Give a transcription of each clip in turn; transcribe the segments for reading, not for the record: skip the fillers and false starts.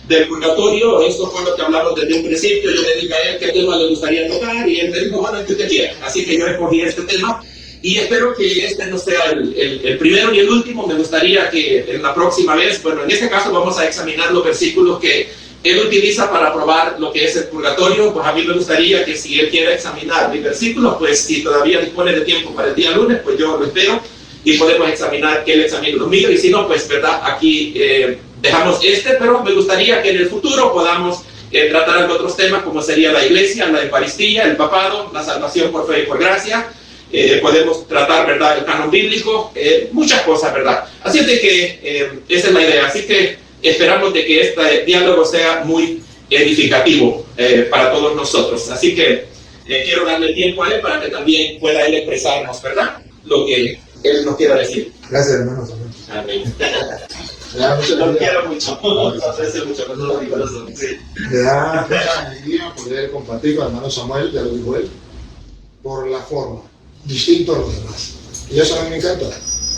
del purgatorio. Esto fue lo que hablamos desde un principio. Yo le dije a él qué tema le gustaría tocar y él me dijo, bueno, el que usted quiera. Así que yo escogí este tema y espero que este no sea el primero ni el último. Me gustaría que en la próxima vez, bueno, en este caso vamos a examinar los versículos que él utiliza para probar lo que es el purgatorio. Pues a mí me gustaría que si él quiere examinar mis versículos, pues si todavía dispone de tiempo para el día lunes, pues yo lo espero y podemos examinar que él examine los míos, y si no, pues verdad, aquí dejamos pero me gustaría que en el futuro podamos tratar de otros temas como sería la iglesia, la eucaristía, el papado, la salvación por fe y por gracia. Podemos tratar, ¿verdad?, el canon bíblico, muchas cosas, ¿verdad? Así es de que esa es la idea. Así que esperamos de que este diálogo sea muy edificativo para todos nosotros. Así que quiero darle tiempo a él para que también pueda él expresarnos, ¿verdad?, lo que él nos quiera decir. Gracias, hermano. Amén. Lo quiero mucho, lo aprecio mucho con todo mi corazón. Sí. Me da alegría poder compartir con el hermano Samuel, ya lo dijo él, por la forma, distinto a los demás. Y eso a mí me encanta,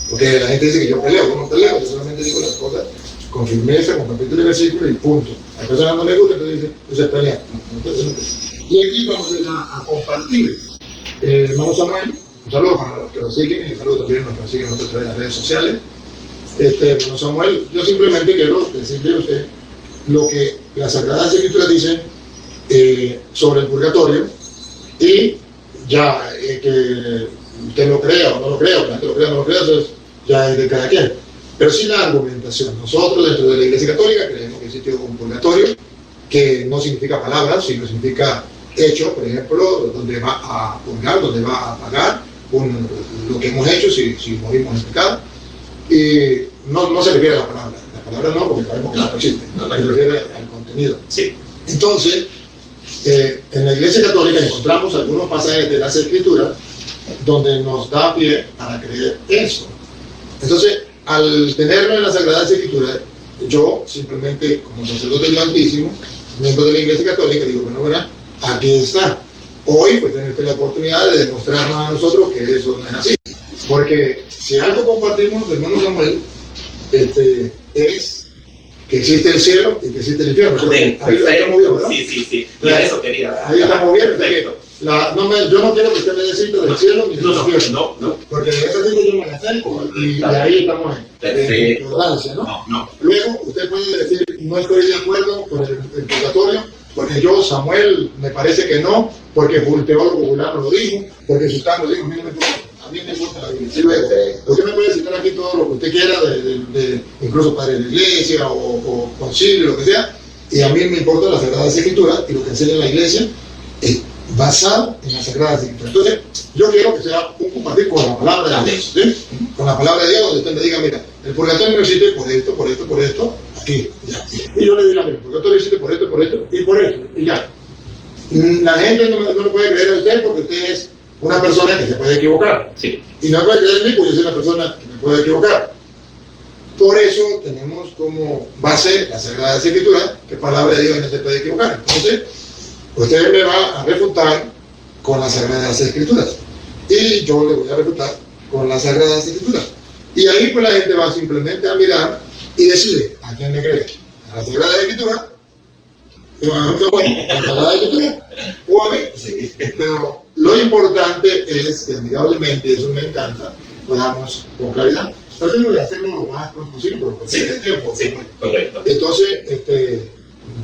porque la gente dice que yo no peleo, yo solamente digo las cosas con firmeza, con capítulo y versículo y punto. A la persona no le gusta, entonces dice, entonces pelea. Y aquí vamos a compartir. Hermano Samuel, un saludo para los que lo siguen y un saludo también a los que nos siguen en las redes sociales. Hermano Samuel, yo simplemente quiero decirle a usted lo que las Sagradas Escrituras dicen sobre el purgatorio, y ya que usted lo crea o no lo crea, o que la gente lo crea o no lo crea, eso ya es de cada quien. Pero sí la argumentación. Nosotros dentro de la Iglesia Católica creemos que existe un purgatorio que no significa palabras, sino significa hecho, por ejemplo, donde va a purgar, donde va a pagar lo que hemos hecho si morimos en pecado. Y no se refiere a la palabra. La palabra no, porque sabemos que no existe. Se refiere al contenido. Sí. Entonces, en la Iglesia Católica encontramos algunos pasajes de las Escrituras donde nos da pie para creer eso. Entonces, al tenerlo en las Sagradas Escrituras, yo simplemente, como sacerdote del Altísimo, miembro de la Iglesia Católica, digo, bueno, ¿verdad? Aquí está. Hoy, pues, tener la oportunidad de demostrarnos a nosotros que eso no es así. Porque si algo compartimos, hermano Samuel, es que existe el cielo y que existe el infierno. Amén. Ahí estamos bien, ¿verdad? Sí. Y a eso quería. Ahí estamos bien. Yo no quiero que usted me decida del cielo ni del infierno. No. Porque de esa cosa yo me la acerco y ahí estamos en ignorancia, ¿no? No. Luego, usted puede decir, no estoy de acuerdo con el purgatorio, porque yo, Samuel, me parece que no, porque el teólogo fulano lo dijo, porque Sustano lo dijo, a mí me gusta la Biblia. Usted me puede citar aquí todo lo que usted quiera, incluso padre de la iglesia o concilio, lo que sea, y a mí me importan las Sagradas Escrituras y lo que enseña la iglesia es basado en las Sagradas Escrituras. Entonces, yo quiero que sea un compartir con la palabra de Dios, ¿sí? Con la palabra de Dios, donde usted me diga, mira, el purgatorio no existe por esto, aquí, ya. Y yo le digo, mira, el purgatorio existe por esto, y ya. La gente no lo puede creer a usted porque usted es una persona que se puede equivocar. Sí. Y no puede creer en mí porque yo soy una persona que me puede equivocar. Por eso tenemos como base las Sagradas Escrituras, que palabra de Dios no se puede equivocar. Entonces, usted me va a refutar con las Sagradas Escrituras. Y yo le voy a refutar con las Sagradas Escrituras. Y ahí pues la gente va simplemente a mirar y decide a quién le cree. A las Sagradas Escrituras, a la Sagrada Escritura, o a mí. Pero lo importante es que, amigablemente, eso me encanta, podamos con claridad. Tratemos de hacerlo lo más pronto posible, porque tiene tiempo. Sí, correcto. Entonces,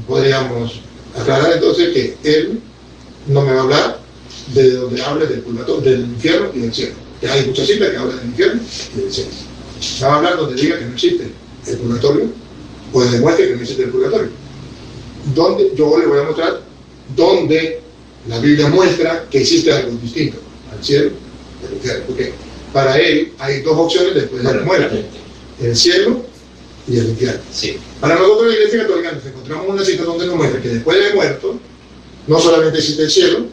podríamos aclarar entonces que él no me va a hablar de donde hable del purgatorio, del infierno y del cielo. Que hay muchas citas que hablan del infierno y del cielo. Me va a hablar donde diga que no existe el purgatorio, o demuestre que no existe el purgatorio. Donde yo le voy a mostrar donde la Biblia muestra que existe algo distinto al cielo y al infierno. Porque para él hay dos opciones después de la muerte: el cielo y el infierno. Sí. Para nosotros, la Iglesia Católica, nos encontramos una cita donde nos muestra que después de muerto no solamente existe el cielo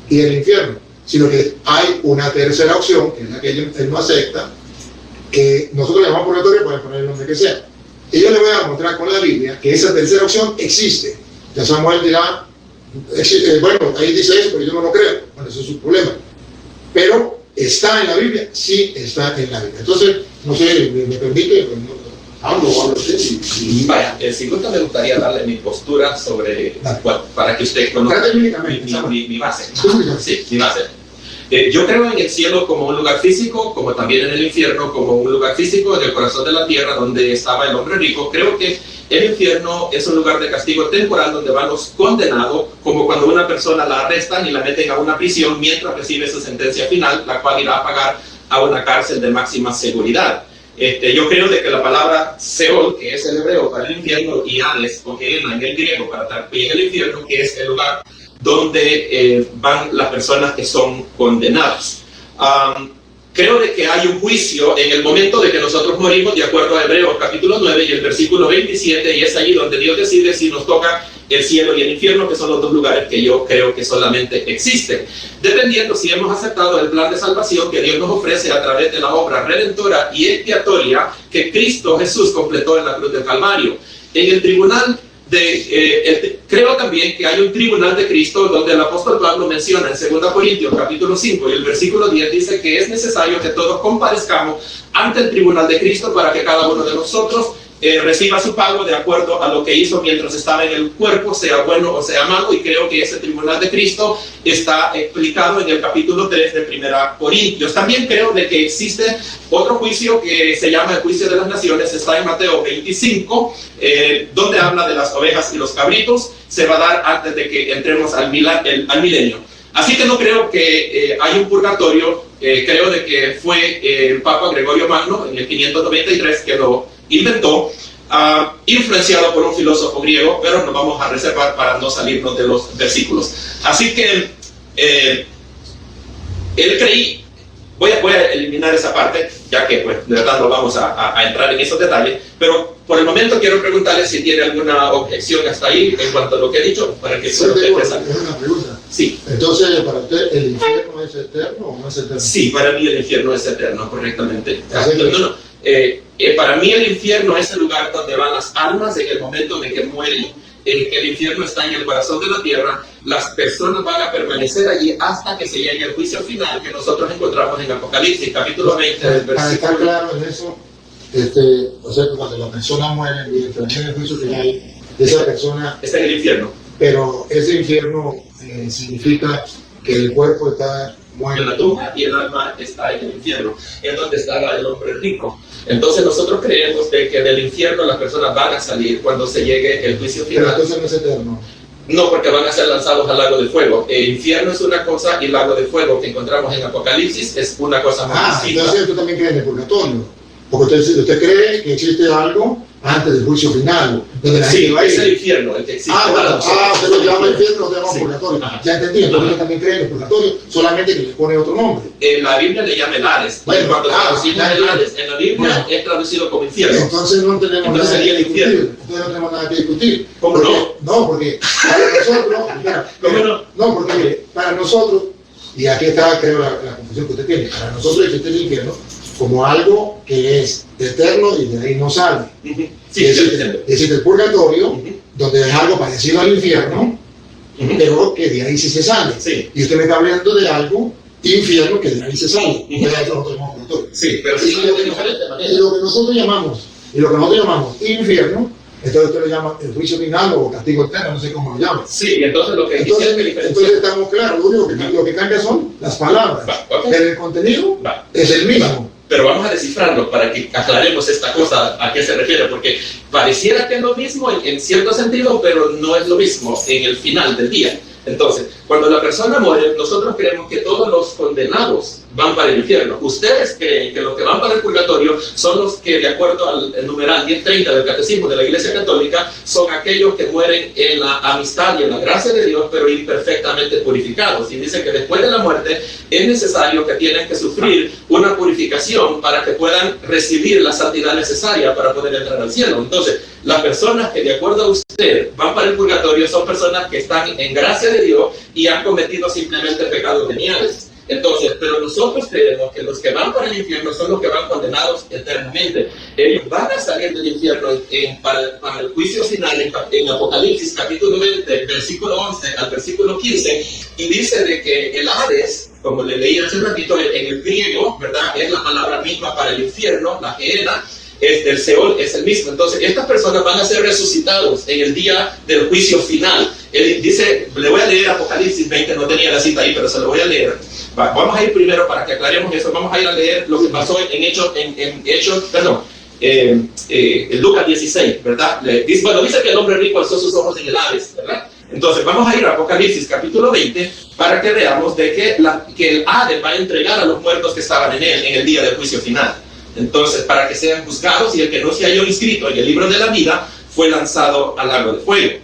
y el infierno, sino que hay una tercera opción, que es la que él no acepta, que nosotros llamamos purgatorio, pueden poner el nombre que sea. Y yo le voy a mostrar con la Biblia que esa tercera opción existe. Ya Samuel dirá, bueno, ahí dice eso, pero yo no lo creo. Bueno, eso es su problema. Pero ¿está en la Biblia? Sí, está en la Biblia. Entonces, no sé, me permite, algo así. Vaya, si gusta me gustaría darle mi postura sobre, bueno, para que usted conozca mi base. Sí, mi base. Yo creo en el cielo como un lugar físico, como también en el infierno como un lugar físico en el corazón de la tierra donde estaba el hombre rico. Creo que el infierno es un lugar de castigo temporal donde van los condenados, como cuando una persona la arrestan y la meten a una prisión mientras recibe su sentencia final, la cual irá a pagar a una cárcel de máxima seguridad. Yo creo de que la palabra Seol, que es el hebreo para el infierno, y Hades, o Gehenna en el griego para también el infierno, que es el lugar donde van las personas que son condenadas. Creo de que hay un juicio en el momento de que nosotros morimos, de acuerdo a Hebreos capítulo 9 y el versículo 27, y es allí donde Dios decide si nos toca el cielo y el infierno, que son los dos lugares que yo creo que solamente existen, dependiendo si hemos aceptado el plan de salvación que Dios nos ofrece a través de la obra redentora y expiatoria que Cristo Jesús completó en la cruz del Calvario. En el tribunal creo también que hay un tribunal de Cristo donde el apóstol Pablo menciona en 2 Corintios capítulo 5 y el versículo 10 dice que es necesario que todos comparezcamos ante el tribunal de Cristo para que cada uno de nosotros reciba su pago de acuerdo a lo que hizo mientras estaba en el cuerpo, sea bueno o sea malo, y creo que ese tribunal de Cristo está explicado en el capítulo 3 de 1 Corintios. También creo de que existe otro juicio que se llama el juicio de las naciones, está en Mateo 25, donde habla de las ovejas y los cabritos, se va a dar antes de que entremos al milenio. Así que no creo que hay un purgatorio, creo de que fue el Papa Gregorio Magno en el 593 que lo inventó, influenciado por un filósofo griego, pero nos vamos a reservar para no salirnos de los versículos. Así que él creí, voy a eliminar esa parte, ya que pues de verdad no vamos a entrar en esos detalles, pero por el momento quiero preguntarle si tiene alguna objeción hasta ahí en cuanto a lo que he dicho, para que pueda usted es una pregunta. Sí. Entonces, ¿para usted el infierno es eterno o no es eterno? Sí, para mí el infierno es eterno, correctamente. Para mí el infierno es el lugar donde van las almas en el momento en que mueren. El infierno está en el corazón de la tierra. Las personas van a permanecer allí hasta que se llegue el juicio final que nosotros encontramos en Apocalipsis, capítulo 20, del versículo. Para estar claro en eso, o sea, que cuando la persona muere y entra en el juicio final, esa persona está en el infierno. Pero ese infierno significa que el cuerpo está muerto en la tumba y el alma está en el infierno, en donde estaba el hombre rico. Entonces nosotros creemos de que del infierno las personas van a salir cuando se llegue el juicio final. Pero entonces no es eterno. No, porque van a ser lanzados al lago de fuego. El infierno es una cosa y el lago de fuego que encontramos en Apocalipsis es una cosa muy distinta. Entonces tú también crees en el purgatorio. Porque usted cree que existe algo antes del juicio final. Sí, es el infierno el que existe. Se lo llama infierno, lo llama purgatorio. Ya entendí, entonces yo también creo en el purgatorio, solamente que le pone otro nombre. En la Biblia le llama el Hades. Bueno, cuando traducimos el Hades en la Biblia es traducido como infierno. Entonces no tenemos nada que discutir. Entonces no tenemos nada que discutir. ¿Cómo no? No, porque para nosotros, no, porque para nosotros, y aquí está creo la confusión que usted tiene, para nosotros existe el infierno como algo que es eterno y de ahí no sale. Sí, existe el purgatorio, donde es algo parecido al infierno, pero que de ahí sí se sale. Sí. Y usted me está hablando de algo infierno que de ahí se sale. Sí, pero sí, y lo que nosotros llamamos infierno, entonces usted lo llama el juicio final o castigo eterno, no sé cómo lo llama. Sí, entonces lo que entonces estamos claros, lo que cambia son las palabras, pero el contenido es el mismo. Pero vamos a descifrarlo para que aclaremos esta cosa, a qué se refiere, porque pareciera que es lo mismo en cierto sentido, pero no es lo mismo en el final del día. Entonces, cuando la persona muere, nosotros creemos que todos los condenados van para el infierno. Ustedes creen que los que van para el purgatorio son los que, de acuerdo al numeral 1030 del Catecismo de la Iglesia Católica, son aquellos que mueren en la amistad y en la gracia de Dios, pero imperfectamente purificados. Y dice que después de la muerte es necesario que tienen que sufrir una purificación para que puedan recibir la santidad necesaria para poder entrar al cielo. Entonces, las personas que, de acuerdo a usted, van para el purgatorio son personas que están en gracia de Dios y han cometido simplemente pecados veniales. Entonces, pero nosotros creemos que los que van para el infierno son los que van condenados eternamente. Ellos van a salir del infierno para el juicio final en Apocalipsis capítulo 20, versículo 11 al versículo 15, y dice de que el Hades, como le leí hace un ratito, en el griego, ¿verdad? Es la palabra misma para el infierno, la Gehenna. el Seol es el mismo. Entonces, estas personas van a ser resucitados en el día del juicio final. Él dice, le voy a leer Apocalipsis 20, no tenía la cita ahí, pero se lo voy a leer. Vamos a ir primero, para que aclaremos eso, vamos a ir a leer lo que pasó en Lucas 16, ¿verdad? Dice que el hombre rico alzó sus ojos en el Hades, ¿verdad? Entonces vamos a ir a Apocalipsis capítulo 20 para que veamos de que el Hades va a entregar a los muertos que estaban en él en el día del juicio final. Entonces, para que sean juzgados, y el que no se halló inscrito en el libro de la vida fue lanzado al lago de fuego.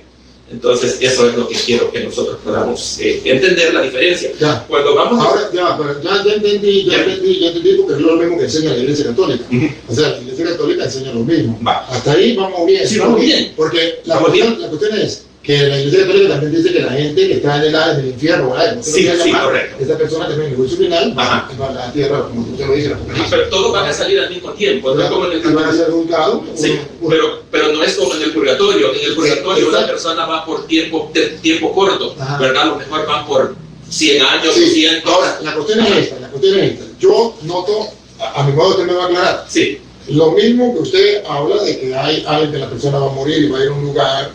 Entonces, eso es lo que quiero que nosotros podamos entender la diferencia. Ya. Cuando vamos ahora, ya entendí, porque es lo mismo que enseña la Iglesia Católica. O sea, la Iglesia Católica enseña lo mismo. Hasta ahí vamos bien. Sí, vamos bien. Porque la cuestión es que la Iglesia Católica también dice que la gente que está en el infierno, ¿verdad? Sí, correcto. Esa persona también en el juicio final va a la tierra, como usted lo dice, la Apocalipsis. Pero todos van a salir al mismo tiempo, no es como en el van a ser juzgados. Sí, pero no es como en el purgatorio. En el purgatorio una persona va por tiempo corto, ¿verdad? A lo mejor van por 100 años, 200. Ahora, la cuestión es esta. Yo noto, a mi modo usted me va a aclarar. Sí. Lo mismo que usted habla de que hay alguien que la persona va a morir y va a ir a un lugar,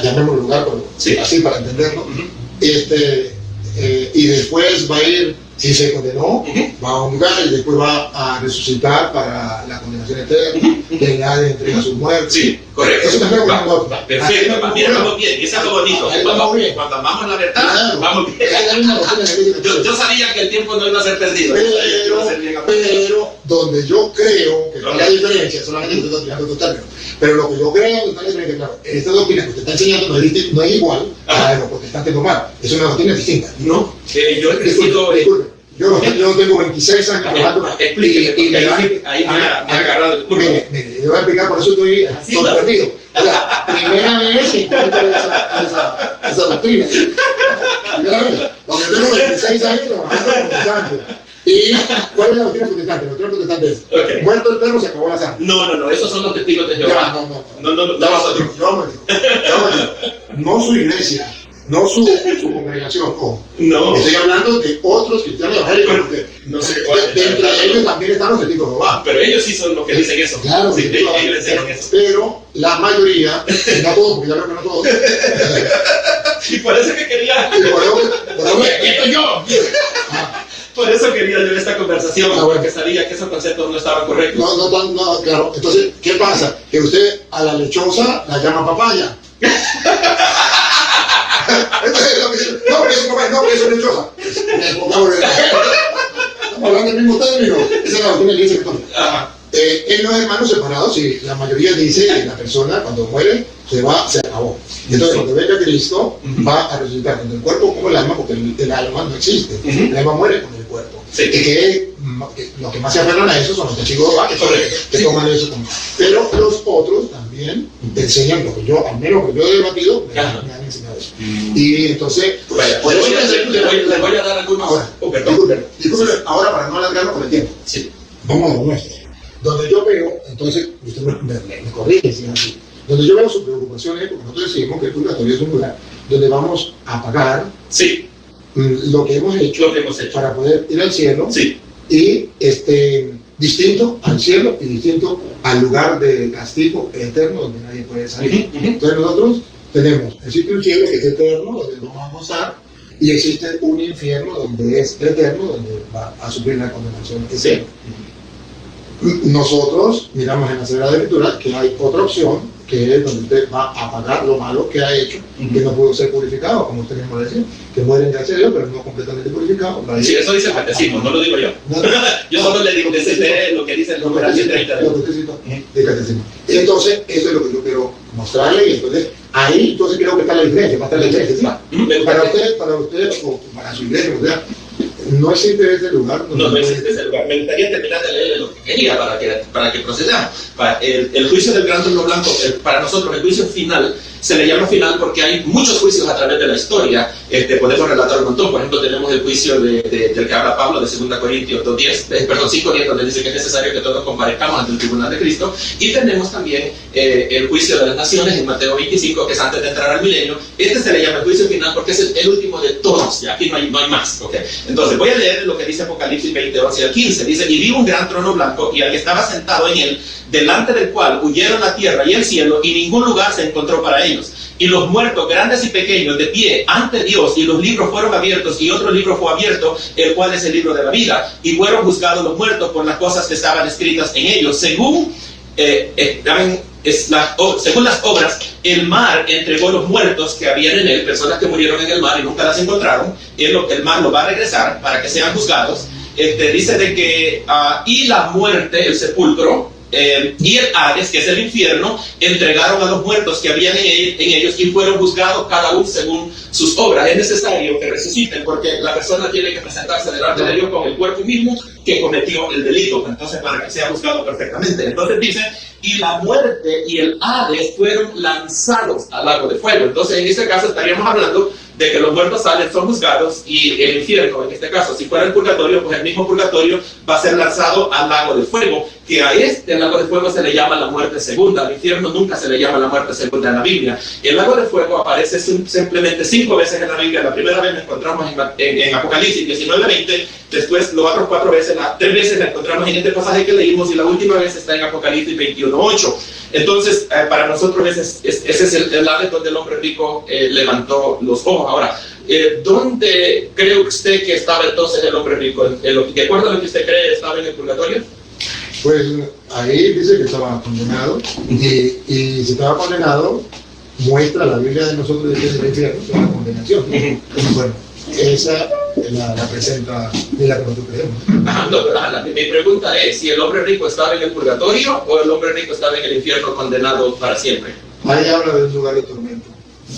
llamémoslo lugar, pero así para entenderlo, y después va a ir, si se condenó, va a un lugar y después va a resucitar para la condenación eterna, que nadie entrega su muerte. Sí, correcto. Eso también perfecto, vamos bien, y eso es lo bonito. Cuando vamos a la verdad, vamos bien. Yo sabía que el tiempo no iba a ser perdido. Pero donde yo creo que no hay diferencia, solamente que usted está tirando totalmente. Pero lo que yo creo que está la diferencia, claro, esta doctrina que usted está enseñando no es igual a los protestantes normales. Es una doctrina distinta. No, yo he crecido. Yo tengo 26 años trabajando. Explíqueme, ahí me ha agarrado el curso. Mire, yo voy a explicar, por eso estoy sorprendido. O sea, primera vez que encuentro esa doctrina. Primera vez. Porque yo tengo 26 años trabajando con protestantes. ¿Y cuál es la doctrina protestante? La doctrina protestante es: muerto el perro, se acabó la sangre. No, esos son los testigos de Jehová. No su iglesia. No su congregación, no. Estoy hablando de otros cristianos evangélicos, porque no sé cuál. Dentro de ellos también están los testigos de Jehová. Pero ellos sí son los que dicen eso. Claro, sí, ellos enseñan eso. Pero la mayoría, no todos, porque ya creo que no todos. Y por eso que quería. Por eso quería yo esta conversación, porque sabía que esos conceptos no estaban correctos. No, claro. Entonces, ¿qué pasa? Que usted a la lechosa la llama papaya. No, porque es lechosa. Estamos hablando del mismo término. Esa es la doctrina de la Iglesia Católica. En los hermanos separados, sí, la mayoría dice que la persona cuando muere se acabó. Y entonces cuando venga Cristo va a resucitar tanto el cuerpo como el alma, porque el alma no existe. El alma muere con el cuerpo. Sí. Y que los que más se aferran a eso son los testigos de Jehová, que toman eso como. Pero los otros también enseñan lo que yo, al menos lo que yo he debatido, me han enseñado eso. Y entonces, por eso les voy a dar algunos. Disculpe, ahora para no alargarlo con el tiempo. Sí. Vamos a lo nuestro. Donde yo veo, entonces, usted me corrige si es así. Donde yo veo sus preocupaciones, porque nosotros decimos que el purgatorio es un lugar donde vamos a pagar lo que hemos hecho para poder ir al cielo, y distinto al cielo y distinto al lugar de castigo eterno donde nadie puede salir. Entonces nosotros existe un cielo que es eterno, donde nos vamos a gozar, y existe un infierno donde es eterno, donde va a sufrir la condenación eterna. Nosotros miramos en la Sagrada Escritura que hay otra opción, que es donde usted va a pagar lo malo que ha hecho, que no pudo ser purificado, como usted mismo decía, que mueren gracias a Dios, pero no completamente purificado. Sí, eso dice el catecismo, no lo digo yo. Yo solo le digo que es lo que dice el número 130 del catecismo. Entonces, eso es lo que yo quiero mostrarle, y entonces, ahí entonces creo que está la diferencia, va a estar la diferencia. Para usted, o para su iglesia, o sea, no existe ese lugar. No existe ese lugar. Me gustaría terminar de leer lo que quería para que procedamos. El juicio del gran trono blanco, para nosotros el juicio final se le llama final porque hay muchos juicios a través de la historia. Podemos relatar un montón. Por ejemplo, tenemos el juicio del que habla Pablo de 2 Corintios 5:10, donde dice que es necesario que todos comparezcamos ante el tribunal de Cristo. Y tenemos también el juicio de las naciones en Mateo 25, que es antes de entrar al milenio. Se le llama el juicio final porque es el último de todos. Ya aquí no hay más. ¿Okay? Entonces voy a leer lo que dice Apocalipsis 20:11-15. Dice: y vi un gran trono blanco y al que estaba sentado en él, delante del cual huyeron la tierra y el cielo, y ningún lugar se encontró para ellos. Y los muertos, grandes y pequeños, de pie ante Dios, y los libros fueron abiertos, y otro libro fue abierto, el cual es el libro de la vida. Y fueron juzgados los muertos por las cosas que estaban escritas en ellos, según las obras. El mar entregó los muertos que habían en él, personas que murieron en el mar y nunca las encontraron. El mar los va a regresar para que sean juzgados. Dice de que y la muerte, el sepulcro, y el Hades, que es el infierno, entregaron a los muertos que habían en ellos y fueron juzgados cada uno según sus obras. Es necesario que resuciten porque la persona tiene que presentarse delante de Dios con el cuerpo mismo que cometió el delito, entonces para que sea juzgado perfectamente. Entonces dice: y la muerte y el Hades fueron lanzados al lago de fuego. Entonces en este caso estaríamos hablando de que los muertos son juzgados y el infierno, en este caso, si fuera el purgatorio, pues el mismo purgatorio va a ser lanzado al lago de fuego, que a el lago de fuego se le llama la muerte segunda. Al infierno nunca se le llama la muerte segunda en la Biblia. El lago de fuego aparece simplemente 5 veces en la Biblia. La primera vez la encontramos en Apocalipsis 19:20, después las otras 3 veces la encontramos en este pasaje que leímos, y la última vez está en Apocalipsis 21:8. Entonces, para nosotros ese es el lado donde el hombre rico levantó los ojos. Ahora, ¿dónde cree usted que estaba entonces el hombre rico? ¿De acuerdo a lo que usted cree, estaba en el purgatorio? Pues ahí dice que estaba condenado, y si estaba condenado, muestra la Biblia de nosotros desde el infierno, que es la condenación. Entonces, bueno, esa la presenta de la que nosotros creemos. Mi pregunta es: ¿si el hombre rico estaba en el purgatorio o el hombre rico estaba en el infierno condenado para siempre? Ahí habla de un lugar de tormento.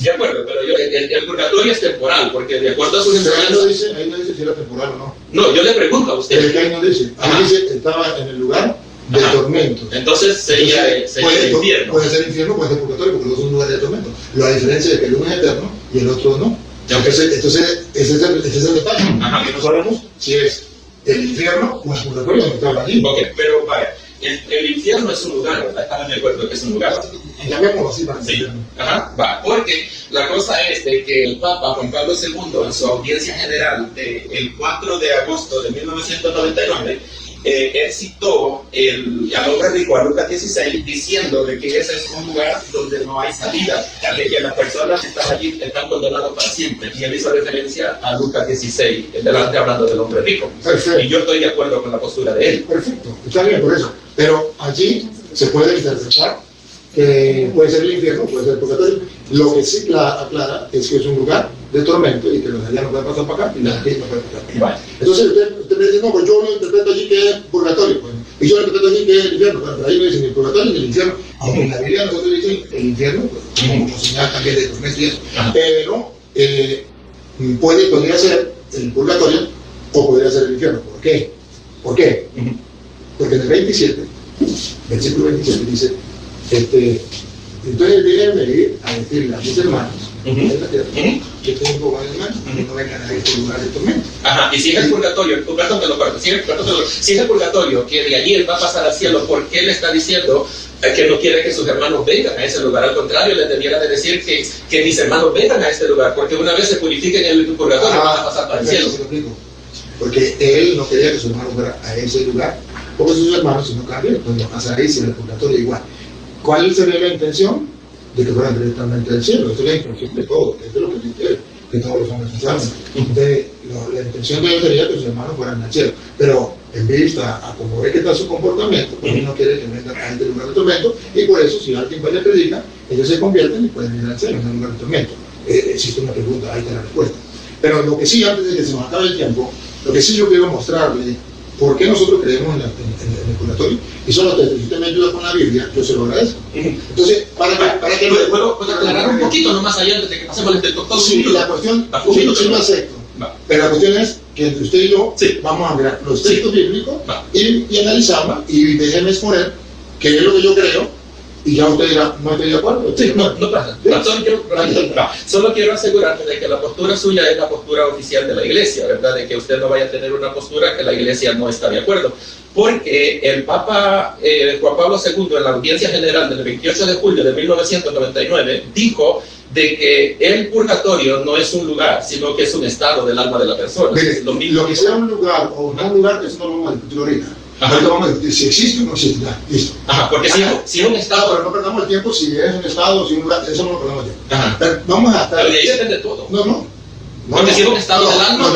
De acuerdo, pero el purgatorio es temporal, porque de acuerdo a sus enseñanzas... Ahí no dice si era temporal o no. No, yo le pregunto a usted. Es que ahí no dice. Ahí dice que estaba en el lugar de tormento. Entonces sería el infierno. Puede ser infierno, puede ser purgatorio, porque los dos son lugares de tormento. La diferencia es que el uno es eterno y el otro no. Entonces ese es el detalle. Que no sabemos si es el infierno o el purgatorio donde estaba allí. Ok, pero vaya, el infierno es un lugar, ¿verdad? Estamos de acuerdo que es un lugar. Llamémoslo así para sí. Porque la cosa es de que el Papa Juan Pablo II, en su audiencia general el 4 de agosto de 1999, él citó al hombre rico, a Lucas 16, diciendo de que ese es un lugar donde no hay salida, de que las personas que están allí están condenadas para siempre. Y él hizo referencia a Lucas 16, delante hablando del hombre rico. Perfecto. Y yo estoy de acuerdo con la postura de él. Perfecto, está bien por eso. Pero allí se puede interpretar que puede ser el infierno, puede ser el purgatorio. Lo que sí aclara es que es un lugar de tormento y que los allá no pueden pasar para acá y la gente no puede pasar para acá. Entonces usted me dice: no, pues yo lo interpreto allí que es purgatorio, pues, y yo lo interpreto allí que es el infierno. Bueno, pero ahí no dicen ni el purgatorio ni el infierno, aunque en la Biblia nosotros dicen el infierno, pues, como señal también de tormento y eso. Pero podría ser el purgatorio o podría ser el infierno. ¿Por qué? Porque en el 27, versículo 27 dice: entonces déjenme ir a decirle a mis hermanos en la tierra que tengo varios hermanos y no vengan a este lugar de tormento. Y si es el purgatorio, si es el purgatorio que de allí él va a pasar al cielo, ¿por qué le está diciendo que no quiere que sus hermanos vengan a ese lugar? Al contrario, le debiera de decir que mis hermanos vengan a este lugar, porque una vez se purifiquen en el purgatorio van a pasar para el cielo. Porque él no quería que sus hermanos fueran a ese lugar, porque sus hermanos, si no cambian, pues no pasa ahí, si en el purgatorio igual. ¿Cuál sería la intención? De que fueran directamente al cielo. Esa es la intención de todos, es de lo que Dios quiere, que todos los hombres se salven. Entonces, la intención de Dios sería que sus hermanos fueran al cielo. Pero en vista a cómo ve que está su comportamiento, pues él no quiere que vengan a este lugar de tormento, y por eso, si alguien vaya a predicar, ellos se convierten y pueden ir al cielo, en el lugar de tormento. Existe una pregunta, ahí está la respuesta. Pero lo que sí, antes de que se nos acabe el tiempo, lo que sí yo quiero mostrarle, ¿por qué nosotros creemos en el purgatorio? Y solo que si usted me ayuda con la Biblia, yo se lo agradezco. Entonces, para que ¿Puedo aclarar un poquito nomás allá antes de que pasemos el texto? Sí, la cuestión, sí lo acepto. Pero la cuestión es que entre usted y yo vamos a mirar los textos bíblicos y analizamos, y déjeme exponer qué es lo que yo creo y ya usted dirá, no estoy de acuerdo. Sí, no pasa. Solo quiero asegurarme de que la postura suya es la postura oficial de la iglesia, ¿verdad? De que usted no vaya a tener una postura que la iglesia no está de acuerdo. Porque el Papa Juan Pablo II, en la audiencia general del 28 de julio de 1999, dijo de que el purgatorio no es un lugar, sino que es un estado del alma de la persona. Mire, lo que sea un lugar o no un lugar, eso no lo vamos a discutir ahorita. Ahorita vamos a discutir si existe o no existe. Listo. Ajá, porque si es un estado... Pero no perdamos el tiempo si es un estado o si es un lugar, eso no lo perdamos el tiempo. Ajá. Pero vamos a estar... Pero de ahí depende todo. No. Porque si es un estado del alma...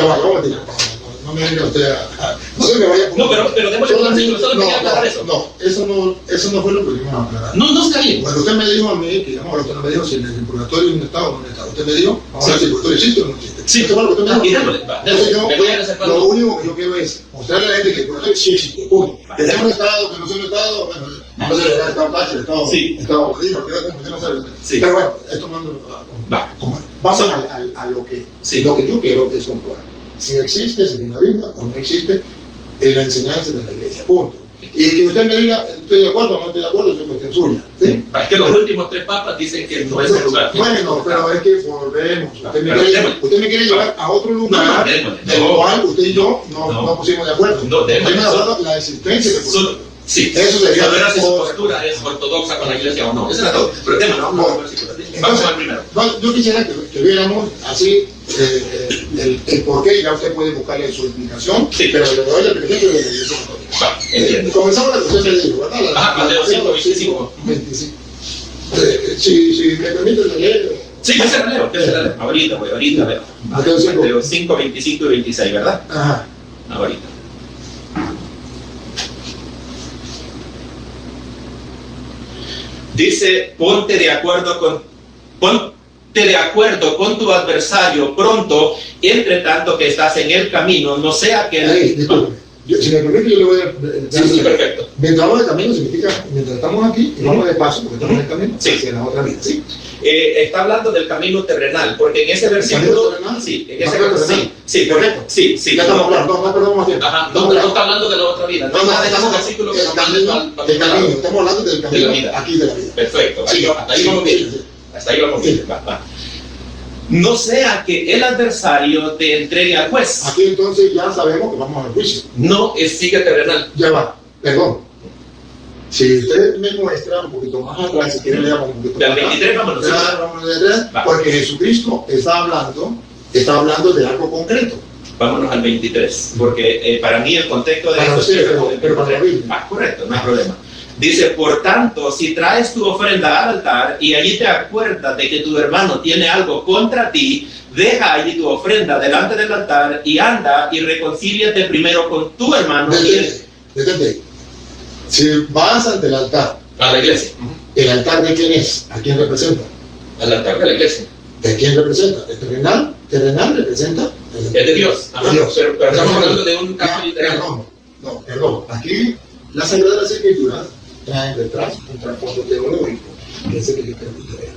No me venga usted a... No se me vaya... No, pero démosle un artículo, solo quería aclarar eso. No, eso no fue lo que dijimos a aclarar. No está bien. Cuando usted me dijo a mí, que digamos, usted no me dijo si en el purgatorio es un estado o no es un estado. Usted me dijo, vamos a ver si el purgatorio existe o no existe. Sí, eso fue lo que usted me dijo. Entonces yo, me voy a reservar. Lo único que yo quiero es mostrarle a la gente que el purgatorio sí existe. Punto. Que sea un estado, que no sea un estado, bueno, no sé, el estado fácil, estado jodido, que no sabe. Sí. Pero bueno, esto mando vamos a lo que yo quiero es comprobar. Si existe, si es una Biblia o no existe, en la enseñanza de la iglesia, punto. Y que usted me diga, estoy de acuerdo o no estoy de acuerdo, es cuestión suya. ¿Sí? Es que los últimos 3 papas dicen que no es el lugar. Bueno, pero es que volvemos. Usted me quiere llevar a otro lugar, del cual usted y yo no pusimos de acuerdo. No, me ha dado la existencia de sí, eso sería. Saber si su postura es ortodoxa con la iglesia o no. Eso era todo. Pero tema, vamos al primero. Yo quisiera que viéramos así el porqué, ya usted puede buscarle su explicación, pero le doy el principio de la iglesia católica. Comenzamos la cuestión del libro, ¿verdad? Mateo 5:25. Si me permite leer. Sí, que se la leo. Ahorita, veo. Mateo 5, 25 y 26, ¿verdad? Ajá. Ahorita. Dice, ponte de acuerdo con tu adversario pronto, entre tanto que estás en el camino, no sea que... Si me permite, yo le voy a... Sí, perfecto. Mientras vamos de camino significa, mientras estamos aquí, y vamos de paso, porque estamos en el camino, hacia la otra vida, ¿sí? Está hablando del camino terrenal, porque en ese versículo... Sí, correcto. Sí. Ya estamos claros, no perdamos más tiempo. Ajá, no está hablando de la otra vida. No está en ese versículo que estamos hablando del camino, aquí de la vida. Perfecto, hasta ahí vamos bien. Va. No sea que el adversario te entregue al juez. Aquí entonces ya sabemos que vamos al juicio. No sigue terrenal. Ya va, perdón. Si usted me muestra un poquito más atrás, si quiere leamos un poquito más atrás. Del 23 vámonos. Porque Jesucristo está hablando de algo concreto. Vámonos al 23, porque para mí el contexto de esto es pero para la Biblia. Correcto, no hay problema. Dice, por tanto, si traes tu ofrenda al altar y allí te acuerdas de que tu hermano tiene algo contra ti, deja allí tu ofrenda delante del altar y anda y reconcíliate primero con tu hermano. Detente. Si vas ante el altar, a la iglesia. ¿El altar de quién es? ¿A quién representa? Al altar de la iglesia. ¿De quién representa? ¿El terrenal? ¿Terrenal representa? Es de Dios. De Dios. Pero estamos hablando de un caso literal. Perdón. Aquí las Sagradas Escrituras traen detrás un trasfondo teológico, que es el que yo permito ver.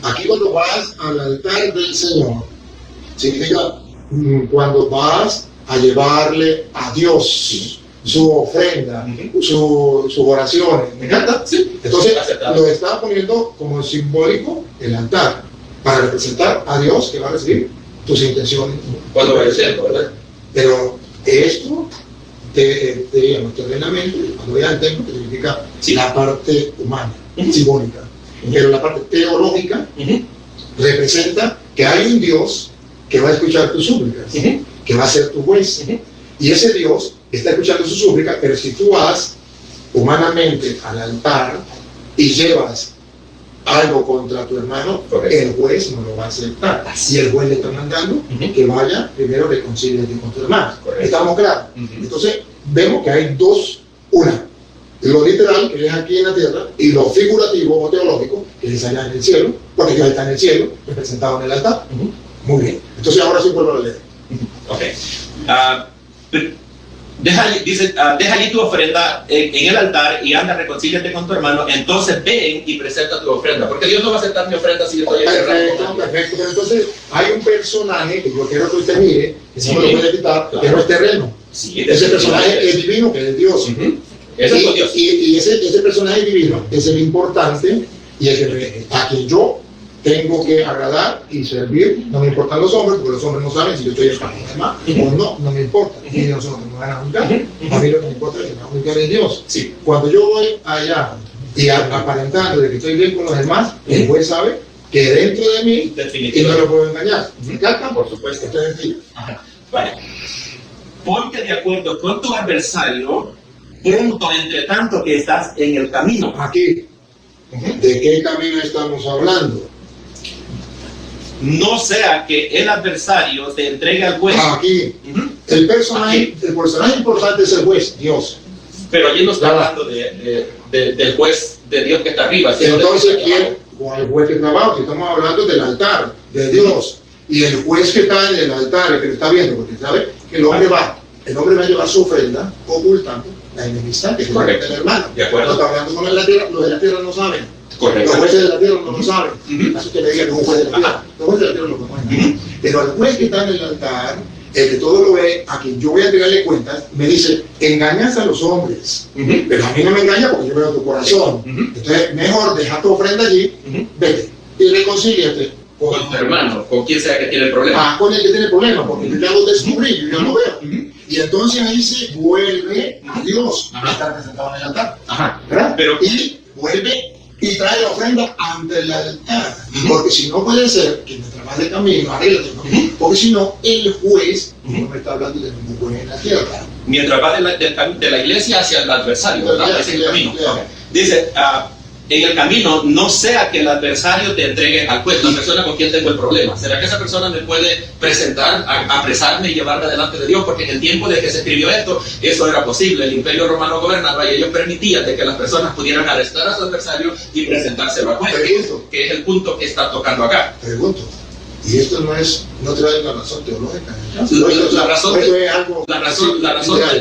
Aquí cuando vas al altar del Señor, significa cuando vas a llevarle a Dios su ofrenda, sus oraciones. ¿Me encanta? Sí. Entonces lo está poniendo como simbólico el altar, para representar a Dios que va a recibir tus intenciones. Cuando va a ser, ¿verdad? Pero esto digamos, terrenamente, cuando vean el templo, significa la parte humana, simbólica. Pero la parte teológica representa que hay un Dios que va a escuchar tus súplicas, que va a ser tu juez. Y ese Dios está escuchando sus súplicas, pero si tú vas humanamente al altar y llevas algo contra tu hermano, el juez no lo va a aceptar. Y el juez le está mandando que vaya primero reconcíliate con tu hermano. ¿Estamos claros? Entonces vemos que hay dos, lo literal, que es aquí en la tierra, y lo figurativo o teológico, que es allá en el cielo, porque ya está en el cielo, representado en el altar. Muy bien. Entonces ahora sí vuelvo a leer. Deja allí tu ofrenda en el altar y anda, reconcíliate con tu hermano. Entonces ven y presenta tu ofrenda, porque Dios no va a aceptar mi ofrenda si yo estoy perfecto. Pero entonces hay un personaje que yo quiero que usted mire, que no me lo puede quitar, que no es terreno. Ese personaje es divino, que es Dios. Eso es con Dios. Y ese personaje divino es el importante y a quien yo tengo que agradar y servir. No me importan los hombres, porque los hombres no saben si yo estoy español o no me importa. Y nosotros no me van a juzgar. A mí lo que me importa es que me van a juzgar es Dios. Sí. Cuando yo voy allá y aparentando de que estoy bien con los demás, el juez sabe que dentro de mí y no lo puedo engañar. ¿Me encanta? Por supuesto. Esto es decir, Bueno, ponte de acuerdo con tu adversario pronto, entre tanto que estás en el camino. aquí, ¿de qué camino estamos hablando? No sea que el adversario te entregue al juez. Aquí, el personaje importante es el juez, Dios. Pero allí no está hablando del juez de Dios que está arriba. Sino Entonces, ¿cuál juez que trabaja? Estamos hablando del altar, de Dios. Y el juez que está en el altar, el que lo está viendo, porque sabe que el hombre va a llevar su ofrenda ocultando la enemistad que tiene el hermano. De acuerdo. No está hablando con la tierra, los de la tierra no saben. Correcto. Los jueces de la tierra no lo saben. Así que le digan que es un juez de la tierra. Los jueces de la tierra no lo conocen. Pero el juez que está en el altar, el que todo lo ve, a quien yo voy a entregarle cuentas, me dice, engañas a los hombres, pero a mí no me engaña porque yo veo tu corazón. Entonces, mejor deja tu ofrenda allí, vete y reconcíliate con tu hermano, con quien sea que tiene el problema. Con el que tiene el problema, porque yo ya lo descubrí, yo ya lo veo. Y entonces ahí se vuelve a Dios, que está representado en el altar. ¿Verdad? Pero, y vuelve y trae la ofrenda ante el altar. Porque si no puede ser que mientras vas de camino, arréglate, porque si no, el juez no me está hablando de ningún juez en la tierra. Mientras va de la iglesia hacia el adversario, ¿verdad? Ese es el camino. Dice, en el camino, no sea que el adversario te entregue al juez, la persona con quien tengo el problema. ¿Será que esa persona me puede presentar, apresarme y llevarme delante de Dios? Porque en el tiempo de que se escribió esto, eso era posible. El Imperio Romano gobernaba y ellos permitían de que las personas pudieran arrestar a su adversario y presentárselo al juez, que es el punto que está tocando acá. Pregunto, y esto no trae una razón teológica.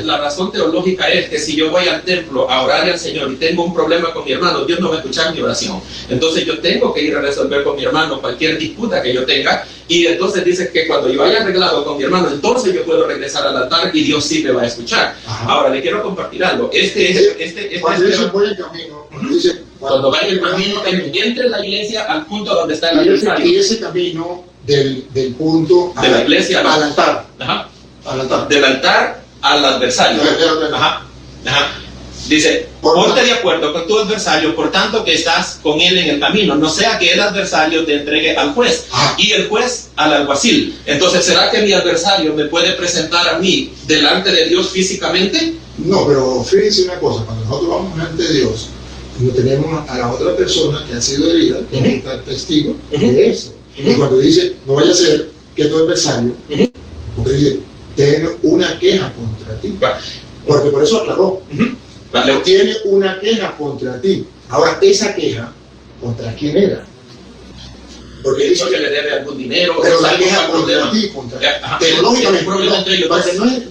La razón teológica es que si yo voy al templo a orar al Señor y tengo un problema con mi hermano, Dios no va a escuchar mi oración. Entonces yo tengo que ir a resolver con mi hermano cualquier disputa que yo tenga, y entonces dice que cuando yo haya arreglado con mi hermano, entonces yo puedo regresar al altar y Dios sí me va a escuchar. Ahora le quiero compartir algo. Cuando dice voy en camino, dice cuando vaya en camino, entre la iglesia al punto donde está el adversario. Y ese camino del punto de la iglesia al altar. Al altar. Del altar al adversario. Dice, ponte de acuerdo con tu adversario, por tanto que estás con él en el camino, no sea que el adversario te entregue al juez y el juez al alguacil. Entonces, ¿será que mi adversario me puede presentar a mí delante de Dios físicamente? No, pero fíjense una cosa, cuando nosotros vamos ante Dios, no tenemos a la otra persona que ha sido herida, que está testigo de eso. Y cuando dice, no vaya a ser que tu adversario, porque dice, tiene una queja contra ti. Porque por eso aclaró. Tiene una queja contra ti. Ahora, esa queja, ¿contra quién era? Porque dice que le debe algún dinero, pero la queja contra ti, teológicamente,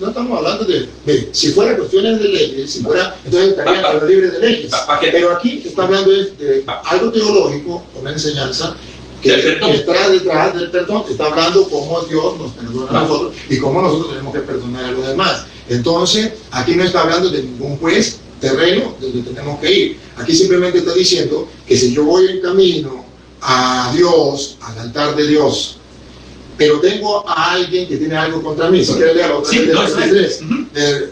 no estamos hablando de si fuera cuestiones de leyes, si fuera, entonces estarían libres de leyes. Pero aquí está hablando de algo teológico, una enseñanza que está detrás del perdón, está hablando cómo Dios nos perdona a nosotros y cómo nosotros tenemos que perdonar a los demás. Entonces, aquí no está hablando de ningún juez terreno donde tenemos que ir. Aquí simplemente está diciendo que si yo voy en camino a Dios, al altar de Dios, pero tengo a alguien que tiene algo contra mí, si quieres leerlo,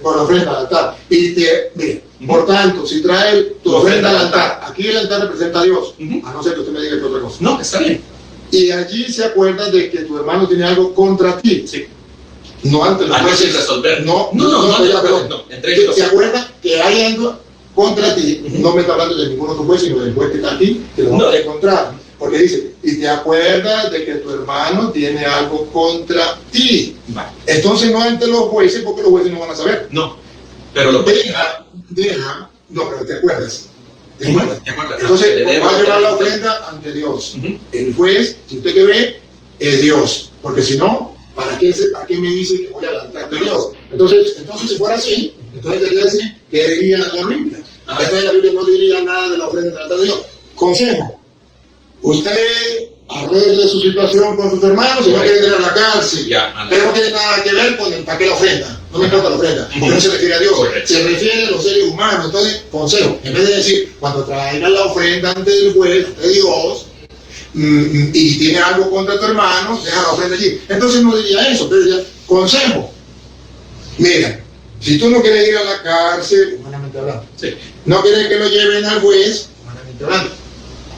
por la ofrenda al altar, y por tanto, si trae tu ofrenda al altar, aquí el altar representa a Dios, a no ser que usted me diga que otra cosa. No, está bien. Y allí se acuerda de que tu hermano tiene algo contra ti. Sí. No ante los jueces resolver. No. ¿Se acuerda que hay algo contra ti? No me está hablando de ningún otro juez, sino del juez que está aquí, que lo vamos a encontrar. Porque dice, y te acuerdas de que tu hermano tiene algo contra ti. Entonces no ante los jueces, porque los jueces no van a saber. No, pero lo no, pero te acuerdas. Entonces, va a llevar la ofrenda ante Dios. El juez, si usted que ve, es Dios. Porque si no, ¿para qué me dice que voy a altar de Dios? Entonces, si fuera así, entonces debería decir que diría la Biblia. Entonces la Biblia no diría nada de la ofrenda del altar de Dios. Consejo. Usted arregle su situación con sus hermanos y no quiere ir a la cárcel. Pero no tiene nada que ver con el paquete de ofrenda. no me importa la ofrenda, porque no se refiere a Dios, se refiere a los seres humanos. Entonces, consejo, en vez de decir, cuando traigan la ofrenda ante el juez de Dios, y tiene algo contra tu hermano, deja la ofrenda allí. Entonces no diría eso, pero diría, consejo, mira, si tú no quieres ir a la cárcel, humanamente hablando, no quieres que lo lleven al juez, humanamente hablando,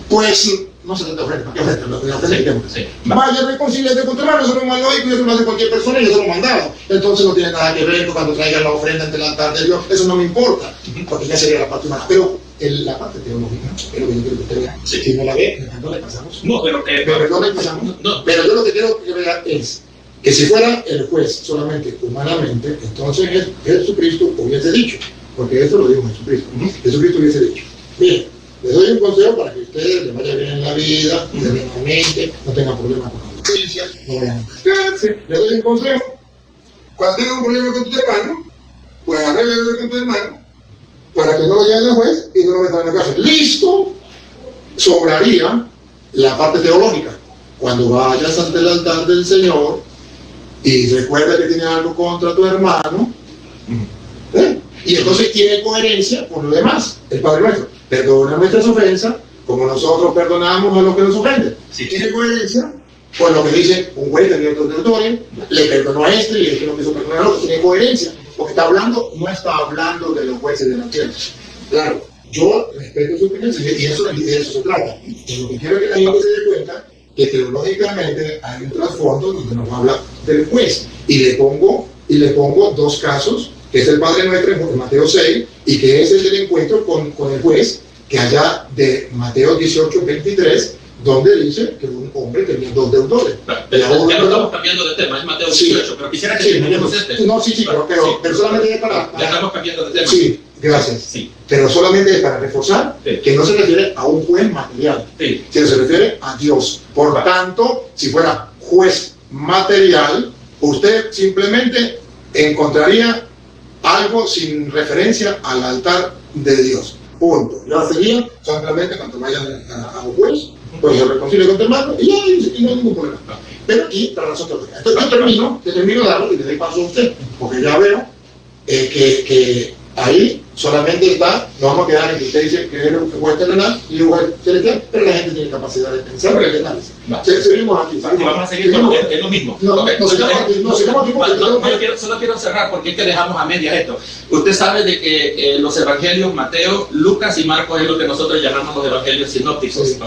pues no se te ofrenda, ¿para qué ofrenda? Vaya, reconcíliate con tu hermano, eso es lo más lógico, y eso lo hace cualquier persona y eso lo he mandado. Entonces no tiene nada que ver con cuando traigan la ofrenda ante el altar de Dios, eso no me importa, porque ya sería la parte humana. Pero la parte teológica, es lo que yo quiero que usted vea. Si no la ve, no le pasamos. No, pero no le pasamos. No. Pero yo lo que quiero que vea es que si fuera el juez solamente humanamente, entonces Jesucristo hubiese dicho, porque eso lo dijo Jesucristo. Jesucristo hubiese dicho, mira, les doy un consejo para que ustedes les vaya bien en la vida, les bien en la mente, no tengan problemas con la justicia, no vayan a casarse. Les doy un consejo. Cuando tengan un problema con tu hermano, pues arréglalo con tu hermano, para que no lo lleven al juez y no lo metan en la cárcel. Listo, sobraría la parte teológica. Cuando vayas ante el altar del Señor y recuerda que tiene algo contra tu hermano, y entonces tiene coherencia con lo demás. El Padre Nuestro, perdona nuestras ofensas como nosotros perdonamos a los que nos ofenden. Tiene coherencia con lo que dice un juez de otro territorio, le perdonó a este y este no quiso perdonar a otro. Tiene coherencia, porque no está hablando de los jueces de la tierra. Claro, yo respeto su opinión y de eso se trata. Pero lo que quiero que la gente se dé cuenta que teológicamente hay un trasfondo donde nos habla del juez. Y le pongo dos casos, que es el Padre Nuestro en Mateo 6, y que es el del encuentro con el juez, que allá de Mateo 18:23, donde dice que un hombre tenía 2 deudores. Ya no estamos cambiando de tema, es Mateo 18, pero quisiera que terminemos este. No, pero solamente es para... Ya estamos cambiando de tema. Sí, gracias. Sí. Pero solamente es para reforzar que no se refiere a un juez material, sino se refiere a Dios. Por tanto, si fuera juez material, usted simplemente encontraría algo sin referencia al altar de Dios. Punto. Ya sería simplemente cuando vayan a un juez, pues se reconcilia con tu hermano y ya no hay ningún problema. Pero aquí, para razón teológica. Entonces yo termino de darlo y le doy paso a usted, porque ya veo que ahí solamente está, nos vamos a quedar en que usted dice que es un juez terrenal y un juez celestial, pero la gente tiene capacidad de pensar y de análisis. Seguimos aquí. Vamos a seguir con lo mismo. Solo quiero cerrar porque es que dejamos a medias esto. Usted sabe de que los evangelios Mateo, Lucas y Marcos es lo que nosotros llamamos los evangelios sinópticos. Sí.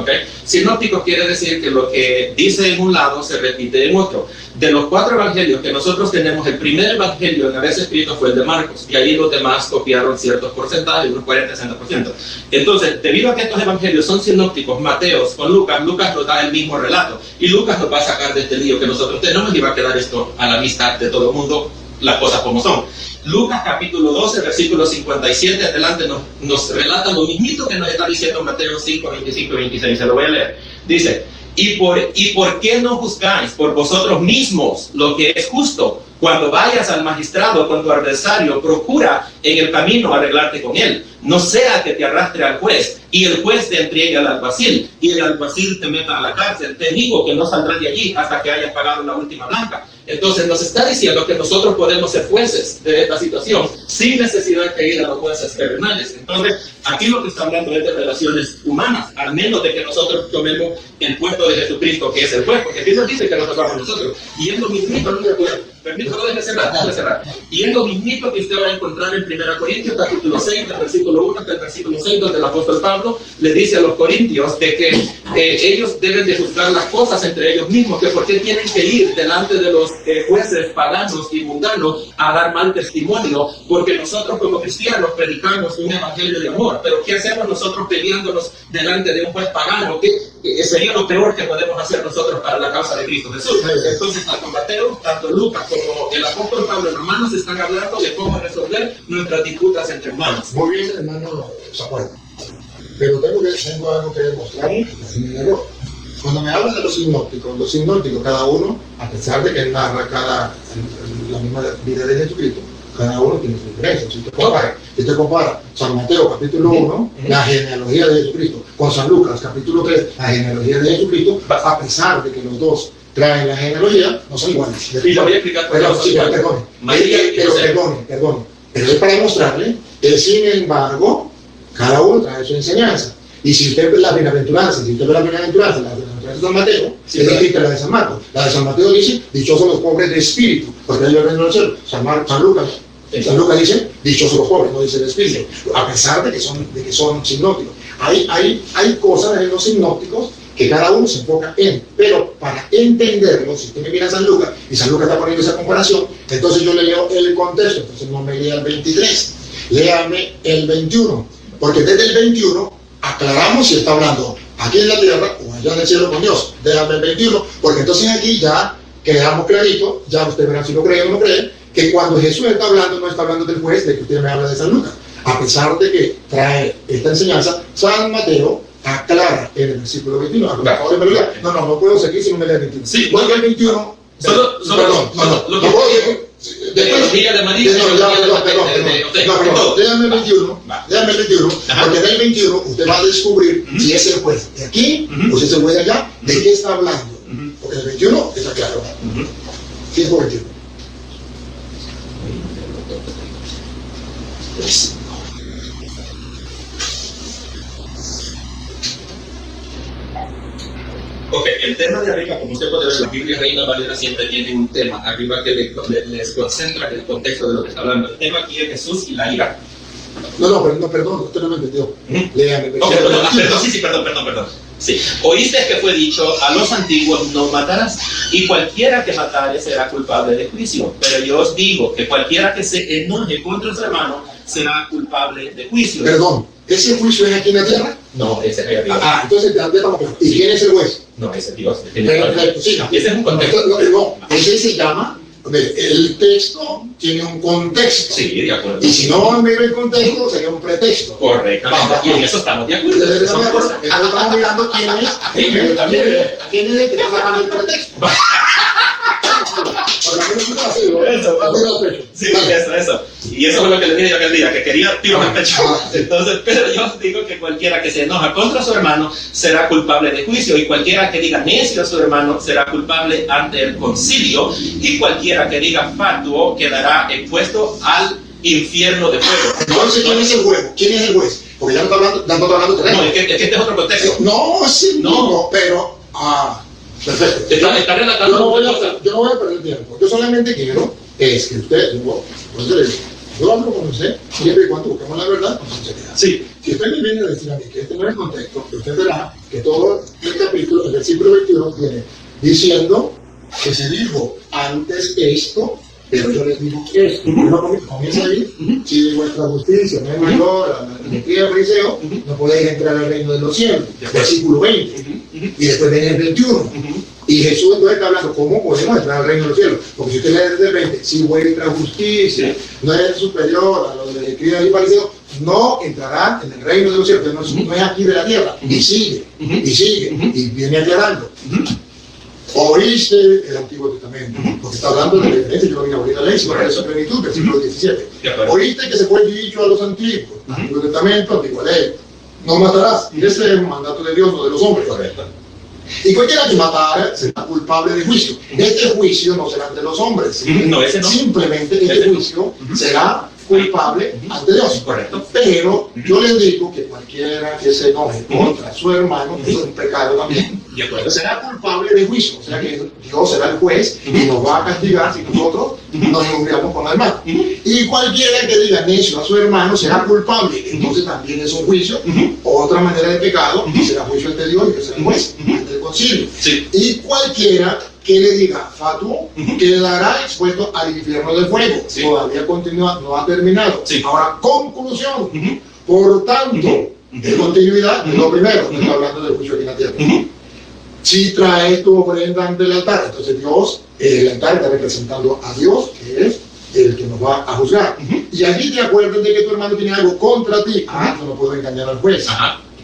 Sinópticos quiere decir que lo que dice en un lado se repite en otro. De los 4 evangelios que nosotros tenemos, el primer evangelio en haberse escrito fue el de Marcos, y ahí los demás copiaron ciertos porcentajes, unos 40-60%. Entonces, debido a que estos evangelios son sinópticos, Mateos con Lucas nos da el mismo relato, y Lucas nos va a sacar de este lío que nosotros tenemos y va a quedar esto a la vista de todo el mundo, las cosas como son. Lucas capítulo 12, versículo 57 adelante nos relata lo mismito que nos está diciendo Mateo 5, 25 y 26, se lo voy a leer. Dice: ¿Y por qué no juzgáis por vosotros mismos lo que es justo? Cuando vayas al magistrado con tu adversario, procura en el camino arreglarte con él. No sea que te arrastre al juez y el juez te entregue al alguacil y el alguacil te meta a la cárcel. Te digo que no saldrás de allí hasta que hayas pagado la última blanca. Entonces nos está diciendo que nosotros podemos ser jueces de esta situación sin necesidad de ir a los jueces terrenales. Entonces aquí lo que está hablando es de relaciones humanas, al menos de que nosotros tomemos el puesto de Jesucristo, que es el juez, porque aquí nos dice que nos vamos nosotros. Y es lo mismito, permítame, déjame cerrar. Y es lo mismito que usted va a encontrar en 1 Corintios capítulo 6, del versículo 1 hasta el versículo 6, donde el apóstol Pablo le dice a los corintios de que ellos deben de juzgar las cosas entre ellos mismos, que por qué tienen que ir delante de los jueces paganos y mundanos a dar mal testimonio, porque nosotros como cristianos predicamos un evangelio de amor. Pero ¿qué hacemos nosotros peleándonos delante de un juez pagano? Que sería lo peor que podemos hacer nosotros para la causa de Cristo Jesús. Entonces, tanto Mateo, tanto Lucas como el apóstol Pablo en Romanos están hablando de cómo resolver nuestras disputas entre hermanos. Muy bien, hermano Samuel. Pero tengo algo que demostrar. Cuando me hablan de los sinópticos, cada uno, a pesar de que narra la misma vida de Jesucristo, cada uno tiene su diferencia. Si usted compara San Mateo capítulo 1, la genealogía de Jesucristo, con San Lucas capítulo 3, la genealogía de Jesucristo, a pesar de que los dos traen la genealogía, no son iguales. Y lo voy a explicar por Perdón, sí, perdón. Pero es para mostrarle que, sin embargo, cada uno trae su enseñanza. Y si usted ve la bienaventuranza, la bienaventuranza de San Mateo, sí, es distinta a la de San Marcos. La de San Mateo dice, dichosos los pobres de espíritu, porque ellos ven el cielo. San Lucas dice, dichosos los pobres, no dice el espíritu, a pesar de que son sinópticos. Hay cosas en los sinópticos que cada uno se enfoca en, pero para entenderlo, si usted me mira a San Lucas, y San Lucas está poniendo esa comparación, entonces yo le leo el contexto, entonces no me lea el 23, léame el 21, porque desde el 21 aclaramos si está hablando aquí en la tierra o allá en el cielo con Dios. Déjame el 21, porque entonces aquí ya quedamos clarito, ya usted verá si lo cree o no cree, que cuando Jesús está hablando, no está hablando del juez, de que usted me habla de San Lucas. A pesar de que trae esta enseñanza, San Mateo aclara en el versículo 21. No puedo seguir si no me lee el 21. Sí, porque el 21. No puedo seguir. Después, déjame el 21, porque en el 21 usted va a descubrir si es el juez de aquí o si es el juez de allá, de qué está hablando. Porque el 21 está claro. ¿Qué es el 21? Ok, el tema de arriba, como usted puede ver, la Biblia Reina Valera siempre tiene un tema arriba que les concentra en el contexto de lo que está hablando. El tema aquí es Jesús y la ira. Perdón, usted no me entendió. Léame. Perdón. Sí. Oíste que fue dicho, a los antiguos no matarás, y cualquiera que matare será culpable de juicio. Pero yo os digo que cualquiera que se enoje contra su hermano será culpable de juicio. Perdón, ¿ese juicio es aquí en la tierra? No, ese es arriba. Entonces ya estamos claros. ¿Y quién es el juez? No, ese es Dios. Sí, ese es un contexto. No, ese se llama. El texto tiene un contexto. Sí, de acuerdo. Y si no mira el contexto, sería un pretexto. Correctamente. Y en eso estamos de acuerdo. Entonces estamos mirando quién es el que está sacando el pretexto. Eso. Y eso fue lo que le dije yo aquel día, que quería tiro en el pecho. Entonces, pero yo digo que cualquiera que se enoja contra su hermano será culpable de juicio, y cualquiera que diga necio a su hermano será culpable ante el concilio, y cualquiera que diga fatuo quedará expuesto al infierno de fuego. Entonces, ¿quién es el juez? ¿Quién es el juez? Porque ya no está hablando de no, es que este es otro contexto. No, pero... perfecto. Está relatando yo no voy a perder tiempo. Yo solamente quiero que usted, yo hablo con usted siempre y cuando busquemos la verdad con sinceridad. Sí. Si usted me viene a decir a mí que este no es el contexto, usted verá que todo el capítulo, el versículo 21, viene diciendo que se dijo antes esto, pero yo les digo esto. Comienza ahí, si vuestra justicia no es mayor a la idolatría del fariseo, no podéis entrar al reino de los cielos. Versículo 20. Y después viene el 21. Y Jesús entonces está hablando, ¿cómo podemos entrar al reino de los cielos? Porque si usted lee desde el 20, si vuestra justicia no es superior a lo de la idolatría del fariseo, no entrará en el reino de los cielos. No es aquí de la tierra. Y sigue, y viene aclarando. Oíste el Antiguo Testamento, porque está hablando de la diferencia, yo lo vine a abrir la ley, sino de su plenitud, versículo 17. Oíste que se fue dicho a los antiguos, Antiguo Testamento, Antigua Ley, no matarás, y ese es un mandato de Dios, no de los hombres. Correcto. Y cualquiera que matara será culpable de juicio. Este juicio no será ante los hombres, no, ese no. Simplemente este juicio será culpable ante Dios. Correcto. Pero yo les digo que cualquiera que se enoje contra su hermano, eso es un pecado también, será culpable de juicio. O sea que Dios será el juez y nos va a castigar si nosotros nos injuriamos con la hermana. Y cualquiera que diga necio a su hermano será culpable. Entonces también es un juicio, otra manera de pecado, y será juicio ante Dios y que será el juez, ante el concilio. Sí. Y cualquiera que le diga fatuo quedará expuesto al infierno de fuego. Sí. Todavía continúa, no ha terminado. Sí. Ahora, conclusión. Por tanto, de continuidad, lo primero, está hablando del juicio aquí en la tierra. Si traes tu ofrenda ante el altar, entonces Dios, el altar está representando a Dios, que es el que nos va a juzgar. Y allí te acuerdas de que tu hermano tiene algo contra ti. Yo no puedo engañar al juez.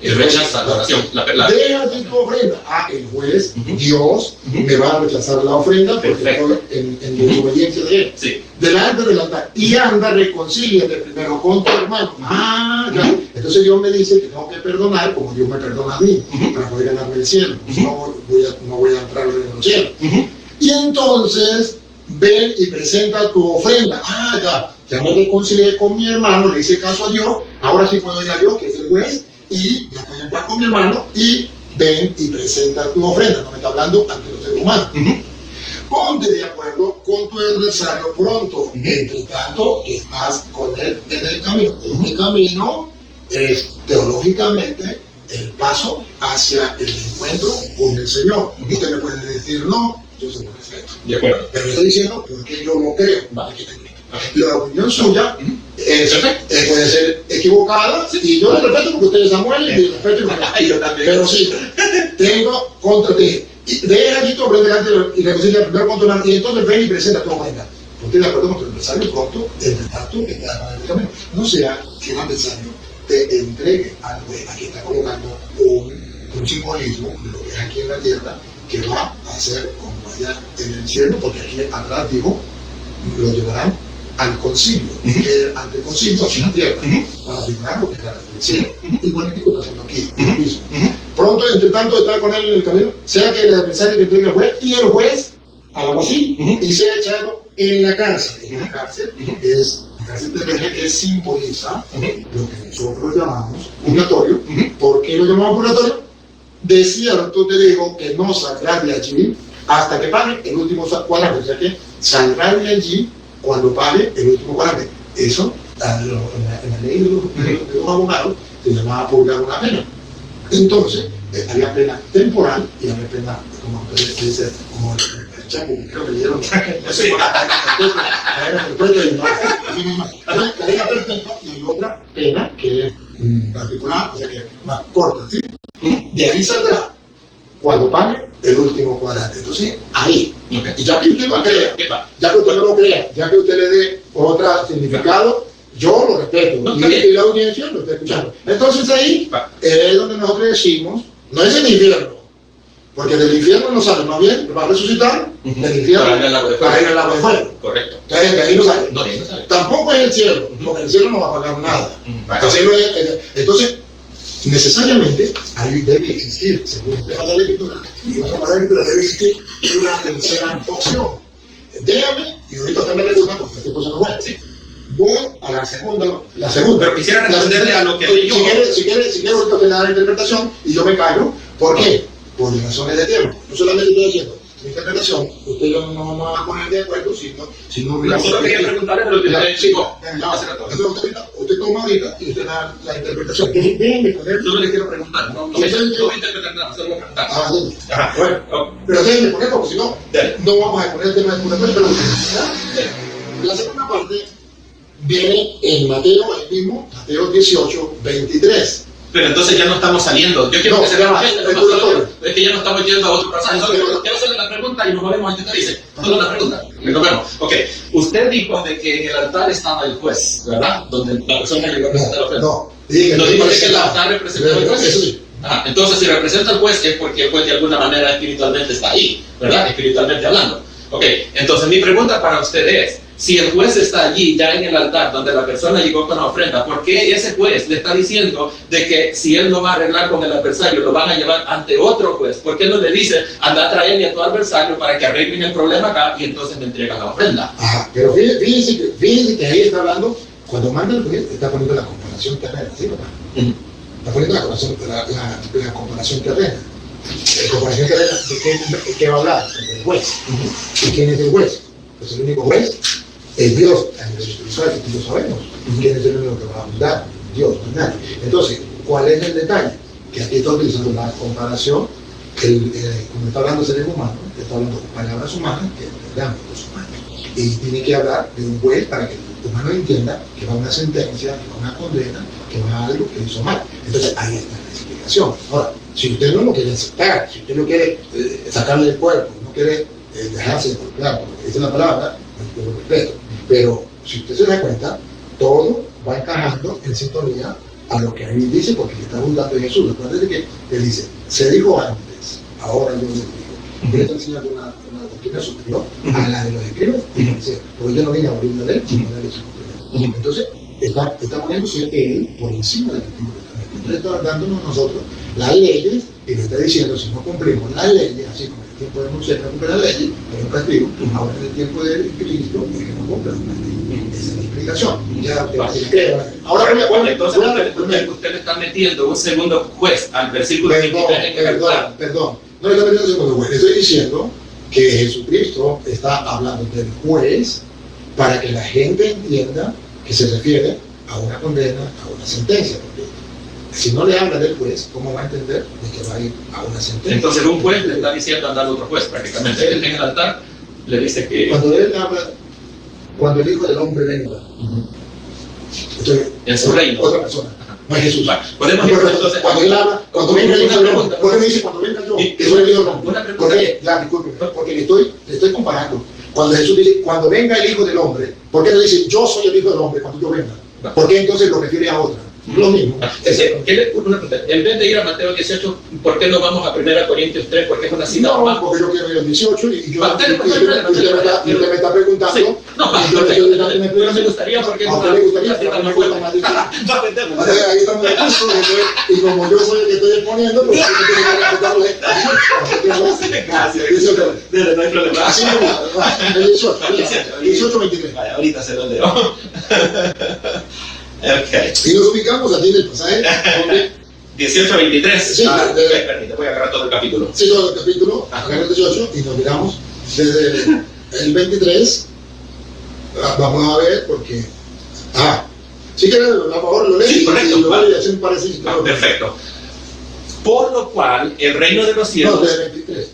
Y rechaza la oración, Déjate tu ofrenda. El juez, Dios, me va a rechazar la ofrenda porque estoy en desobediencia de él. Sí. Delante del altar. Y anda, reconcíliate primero con tu hermano. Ya. Entonces Dios me dice que tengo que perdonar como Dios me perdona a mí, para poder ganarme el cielo. No voy a entrar en los cielos. Y entonces, ven y presenta tu ofrenda. Ya me reconcilié con mi hermano, le hice caso a Dios, ahora sí puedo ir a Dios, que es el juez, y ya estoy en paz con mi hermano, y ven y presenta tu ofrenda. No me está hablando ante los seres humanos. Ponte de acuerdo con tu adversario pronto. Entre tanto, estás con él en el camino. El camino es teológicamente el paso hacia el encuentro con el Señor. Usted me puede decir no, yo se lo respeto. De acuerdo. Pero estoy diciendo porque yo lo creo. Vale, la opinión suya puede ser equivocada, y yo la respeto porque usted es Samuel y respeto y yo también. Pero sí, tengo contra ti. De allí tu ofrenda y reconcilia primero con tu hermano, y entonces ven y presenta tu ofrenda. Ponte de acuerdo con tu adversario pronto, entre tanto que estás en el camino. No sea que el adversario te entregue al juez. Aquí está colocando un simbolismo de lo que es aquí en la tierra, que va a ser como allá en el cielo, porque aquí atrás dijo, lo llevarán al concilio, que ante el concilio aquí en la tierra, para figurar lo que era el cielo. Igualmente está haciendo aquí, lo mismo. Pronto, entre tanto, está con él en el camino, sea que el adversario te entregue al juez, y el juez algo así, y sea echado en la cárcel. En la cárcel es la cárcel terrestre, que simboliza lo que nosotros llamamos purgatorio. ¿Por qué lo llamamos purgatorio? De cierto te digo que no saldrás de allí hasta que pague el último cuadrante. O sea que saldrás de allí cuando pague el último cuadrante. Eso, en la ley de los abogados, se llamaba purgar una pena. Entonces, había pena temporal y había pena, como ustedes dicen, como el Chapo, creo que le dieron la pena perpetua, y hay otra pena que es particular, o sea que es más corta, ¿sí? De ahí saldrá cuando pague el último cuadrante. Entonces, ahí. Y ya que usted no crea, ya que usted no lo crea, ya que usted le dé otro significado, yo lo respeto. Y la audiencia lo está escuchando. Entonces ahí es donde nosotros decimos, no es el infierno, porque del infierno no sale, más bien va a resucitar del infierno para ir al lago de fuego. Correcto. Entonces de ahí no sale. No, no sale. Tampoco es el cielo, porque el cielo no va a pagar nada. Entonces, necesariamente ahí debe existir, según la lectura, y vamos a la lectura, debe existir una tercera opción. Déjame, y ahorita también le gusta, porque este cosa no es. Sí. Voy a la segunda. Pero quisiera responderle a lo que leí yo. Si quiere, ahorita usted le da la interpretación y yo me callo. ¿Por qué? Por razones de tiempo. No solamente estoy haciendo mi interpretación, usted y yo no nos vamos a poner de acuerdo, sino yo solo quería preguntarle de lo que usted chico. Usted toma ahorita y usted da la interpretación. Déjenme poner. Yo no le quiero preguntar, no voy a interpretar nada, solo voy a preguntar. Bueno, pero déjenme poner, porque si no, no vamos a poner el tema de purgatorio. La segunda parte viene en Mateo, el mismo, Mateo 18, 23. Pero entonces ya no estamos saliendo. Yo quiero que se vea es que ya no estamos yendo a otro pasaje. Quiero hacerle la pregunta y nos volvemos a intentar. Dice, solo una pregunta. Ok. Usted dijo de que en el altar estaba el juez, ¿verdad? Donde la persona llegó a presentar la ofrenda. No dijo que el altar representa al juez. Entonces, si representa al juez es porque el juez de alguna manera espiritualmente está ahí, ¿verdad? Espiritualmente hablando. Ok, entonces mi pregunta para usted es, si el juez está allí, ya en el altar, donde la persona llegó con la ofrenda, ¿por qué ese juez le está diciendo de que si él no va a arreglar con el adversario, lo van a llevar ante otro juez? ¿Por qué no le dice, anda a traerle a tu adversario para que arreglen el problema acá y entonces me entrega la ofrenda? Pero fíjense que ahí está hablando, cuando manda el juez, está poniendo la comparación terrena, ¿sí, papá? Está poniendo la comparación terrena. La comparación terrena, ¿de qué va a hablar? Del juez. ¿Y quién es el juez? Pues el único juez es Dios, a nivel espiritual, que lo sabemos. ¿Quién es el único que va a juzgar? Dios, no es nadie. Entonces, ¿cuál es el detalle? Que aquí está utilizando la comparación, como está hablando seres humanos, está hablando de palabras humanas, que es de ámbitos humanos. Y tiene que hablar de un juez para que el humano entienda que va a una sentencia, que va a una condena, que va a algo que hizo mal. Entonces, ahí está la explicación. Ahora, si usted no lo quiere aceptar, si usted no quiere sacarle del cuerpo, no quiere dejarse golpear, porque dice la palabra, yo lo respeto. Pero si usted se da cuenta, todo va encajando en sintonía a lo que ahí dice, porque le está abundando en Jesús. Recuerden que él dice, se dijo antes, ahora yo les digo. Él está enseñando una doctrina superior a la de los escribas, porque yo no vine a abrir una ley, sino a darle su cumplimiento. Entonces, está poniéndose él por encima del Antiguo Testamento. Entonces está dándonos nosotros las leyes y le está diciendo, si no cumplimos las leyes, así como tiempo de Moisés no cumple la ley, hay un castigo. Ahora en el tiempo de Cristo es que no cumple la ley. Esa es la explicación. Ahora entonces usted le está metiendo un segundo juez al versículo 23. Perdón. No le está metiendo un segundo juez. Le estoy diciendo que Jesucristo está hablando del juez para que la gente entienda que se refiere a una condena, a una sentencia. Porque si no le habla del juez, ¿cómo va a entender de que va a ir a una sentencia? Entonces un juez le está diciendo andar a otro juez prácticamente. Él en el altar le dice que... Cuando él habla, cuando el Hijo del Hombre venga, en su reino. Otra persona. No es Jesús. Podemos ir entonces. Cuando él habla, cuando venga el Hijo del Hombre, ¿por qué me dice cuando venga yo? Que soy el Hijo del Hombre. Una pregunta. Disculpe, porque le estoy comparando. Cuando Jesús dice, cuando venga el Hijo del Hombre, ¿por qué no dice yo soy el Hijo del Hombre cuando yo venga? ¿Por qué entonces lo refiere a otra? Lo mismo. En vez de ir a Mateo 18, ¿por qué no vamos a 1 Corintios 3? Porque es una cita. No, porque yo quiero ir al 18 y yo usted me está preguntando. Sí. No, me gustaría porque a usted le gustaría, pero a mí me gusta más difícil. Ahí estamos de acuerdo, y como yo soy el que estoy exponiendo, pues no hay problema. Así me gusta. 18, 23. Vaya, ahorita se lo leo. Okay. Y nos ubicamos aquí en el pasaje 18-23. Sí, permítame, voy a agarrar todo el capítulo. Sí, todo el capítulo, agarrar el 18 y nos miramos desde el 23. Vamos a ver porque. Si quieres, a favor lo lees. Sí, correcto. Y lo voy a hacer un parecido. Perfecto. Por lo cual, el reino de los cielos. No, desde el 23.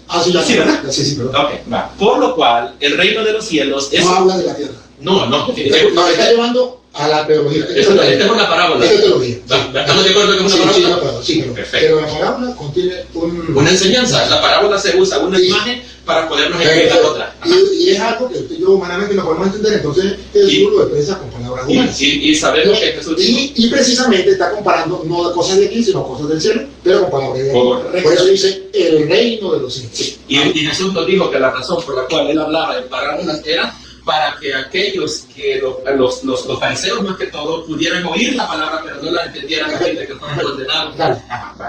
Sí, ¿verdad? Sí, perdón. Okay, va. Por lo cual, el reino de los cielos es. No habla de la tierra. No. Está llevando a la teología. Esta es una parábola. Esta es teología. ¿Estamos de acuerdo que es una parábola? Sí, perfecto. Pero la parábola contiene una enseñanza. La parábola se usa una imagen para podernos explicar otra. Y es algo que usted y yo humanamente no podemos entender, entonces Jesús lo expresa con palabras humanas. Y sabemos que Jesús dijo. Y precisamente está comparando no cosas de aquí, sino cosas del cielo, pero con palabras de aquí. Por eso dice el reino de los cielos. Y Jesús nos dijo que la razón por la cual él hablaba en parábolas era para que aquellos que los fariseos más que todo pudieran oír la palabra pero no la entendieran la gente que estaban condenados.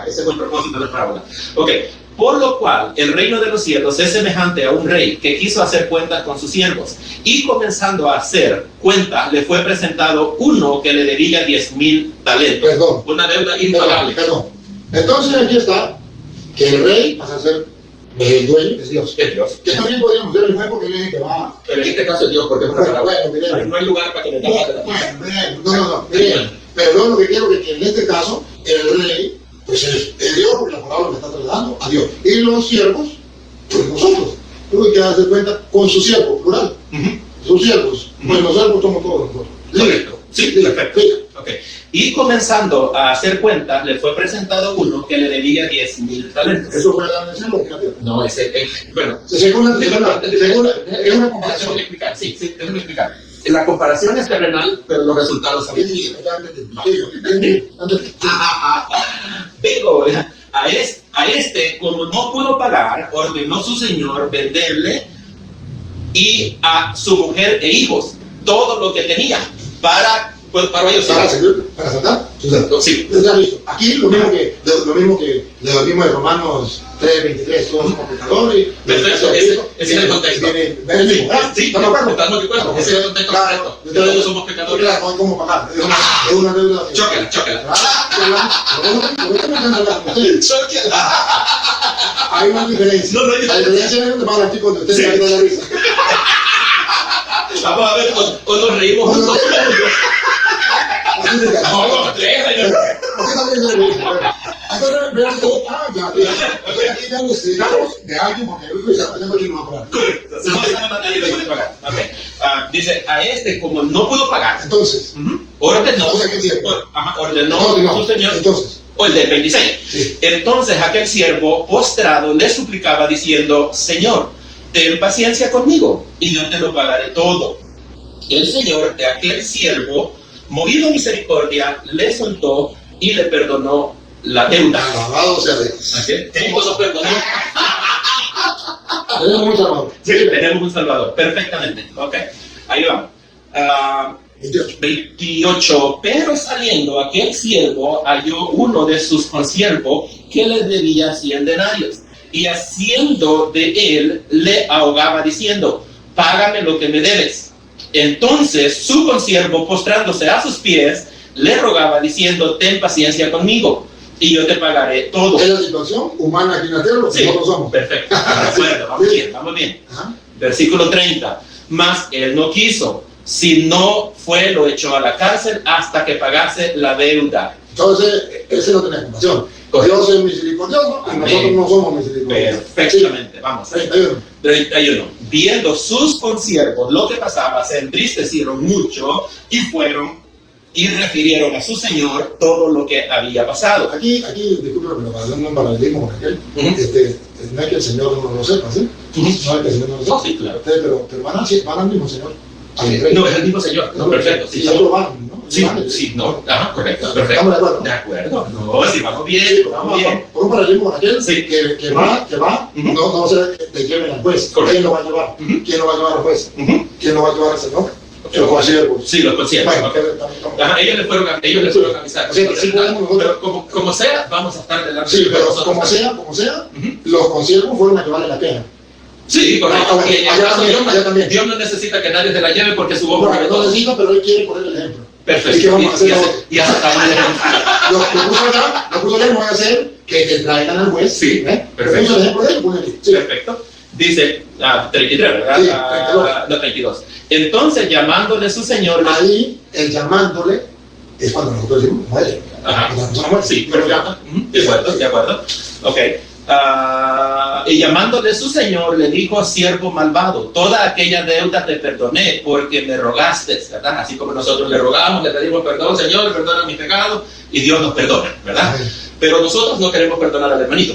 Ese fue el propósito de la parábola. Por lo cual el reino de los cielos es semejante a un rey que quiso hacer cuentas con sus siervos y comenzando a hacer cuentas le fue presentado uno que le debía 10,000 talentos. Perdón. Una deuda impagable. Perdón. Entonces aquí está que el rey pasa a ser el dueño es Dios. Es Dios. Que también podríamos ser el juez porque él es el que va. Pero en este caso es Dios porque es una parábola. No hay lugar para que le tapas de la puerta. No. Pero yo lo que quiero es que en este caso el rey pues es Dios porque la palabra le está trasladando a Dios. Y los siervos, pues nosotros. Tuve que darse cuenta con sus siervos, plural. Sus siervos. Pues los siervos somos todos nosotros. Correcto. Sí, perfecto. Okay. Y comenzando a hacer cuentas, le fue presentado uno que le debía 10,000 talentos. ¿Eso fue la mención o qué? No, bueno. Es una comparación. Déjame explicar, déjame explicar. La comparación es terrenal, pero los resultados son Pero a este, como no pudo pagar, ordenó su señor venderle y a su mujer e hijos todo lo que tenía para ellos. Para saltar. Sí. Aquí lo mismo que le vimos de Romanos 3:23, todos somos pecadores. Perfecto, ese es el contexto. Sí, estamos de acuerdo. Ese es el contexto correcto. Todos somos pecadores. No hay cómo pagar. Es una deuda. Chócala. Hay una diferencia. La diferencia es donde va el artículo de usted de la risa. Vamos a ver, o nos reímos juntos. Dice, a este como no pudo pagar, entonces ordenó su señor, o el del 26. Sí. Entonces aquel siervo postrado le suplicaba diciendo, Señor, ten paciencia conmigo y yo te lo pagaré todo. El señor de aquel siervo, movido a misericordia, le soltó y le perdonó la deuda. Alabado sea Dios. Cristo nos perdonó. Tenemos un Salvador. Sí, tenemos un Salvador. Perfectamente. Ok, ahí vamos. 28. Pero saliendo aquel siervo halló uno de sus consiervos que le debía 100 denarios y haciendo de él, le ahogaba diciendo, págame lo que me debes. Entonces su consiervo, postrándose a sus pies, le rogaba diciendo, ten paciencia conmigo, y yo te pagaré todo. Es la situación humana aquí en la tierra, lo que nosotros somos. Perfecto, de acuerdo, vamos bien, vamos bien. Ajá. Versículo 30, mas él no quiso, sino fue, lo echó a la cárcel hasta que pagase la deuda. Entonces, ese no tiene compasión. Correcto. Dios es misericordioso y Amén. nosotros no somos misericordiosos. Perfectamente, vamos. 31. 31. Viendo sus consiervos lo que pasaba, se entristecieron mucho y fueron y refirieron a su señor todo lo que había pasado. Aquí, disculpe, pero para hacer un paralelismo con aquel, no es que el Señor no lo sepa, ¿sí? No es que el Señor no lo sepa. No, sí, claro. Pero van al mismo Señor. No, es el mismo señor. No, perfecto. Sí, y otros van, ¿no? sí, no. Ajá, correcto, perfecto. ¿Estamos de acuerdo? De acuerdo. No, sí, vamos bien, Sí, vamos bien. por un paralelismo con aquel Sí. que va, no va a ser que te lleven al juez. Correcto. ¿Quién lo va a llevar? ¿Quién lo va a llevar al juez? Ujú. ¿Quién lo va a llevar al Señor? Los consiervos. Sí, los conciertos. Bueno, Ok. Ajá, ellos les fueron a avisar. Sí, sí, podemos nosotros. Pero como sea, vamos a estar delante Sí, de pero nosotros. como sea, los consiervos fueron a llevarle la pena. Sí, correcto. Y en el caso, allá también. Dios no necesita que nadie se la lleve porque su No, obra no necesita, pero él quiere poner el ejemplo. Perfecto. ¿Y qué vamos a hacer nosotros? Y aceptamos el ejemplo. Lo puso allá, no voy a hacer que te traigan al juez. Sí, ¿eh? perfecto. Puso el ejemplo de él, pone aquí. Sí. Perfecto. Dice 33, ¿verdad? Sí, 32. No, 32. Entonces, llamándole su señor. Ahí, el llamándole es cuando nosotros decimos, muere. Ajá. Cuando la persona muere. Sí, perfecto. De acuerdo, de acuerdo. Ok. Y llamándole su señor, le dijo, siervo malvado, toda aquella deuda te perdoné porque me rogaste, ¿verdad? Así como nosotros le rogamos, le pedimos perdón, Señor, perdona mi pecado, y Dios nos perdona, ¿verdad? Amén. Pero nosotros no queremos perdonar al hermanito.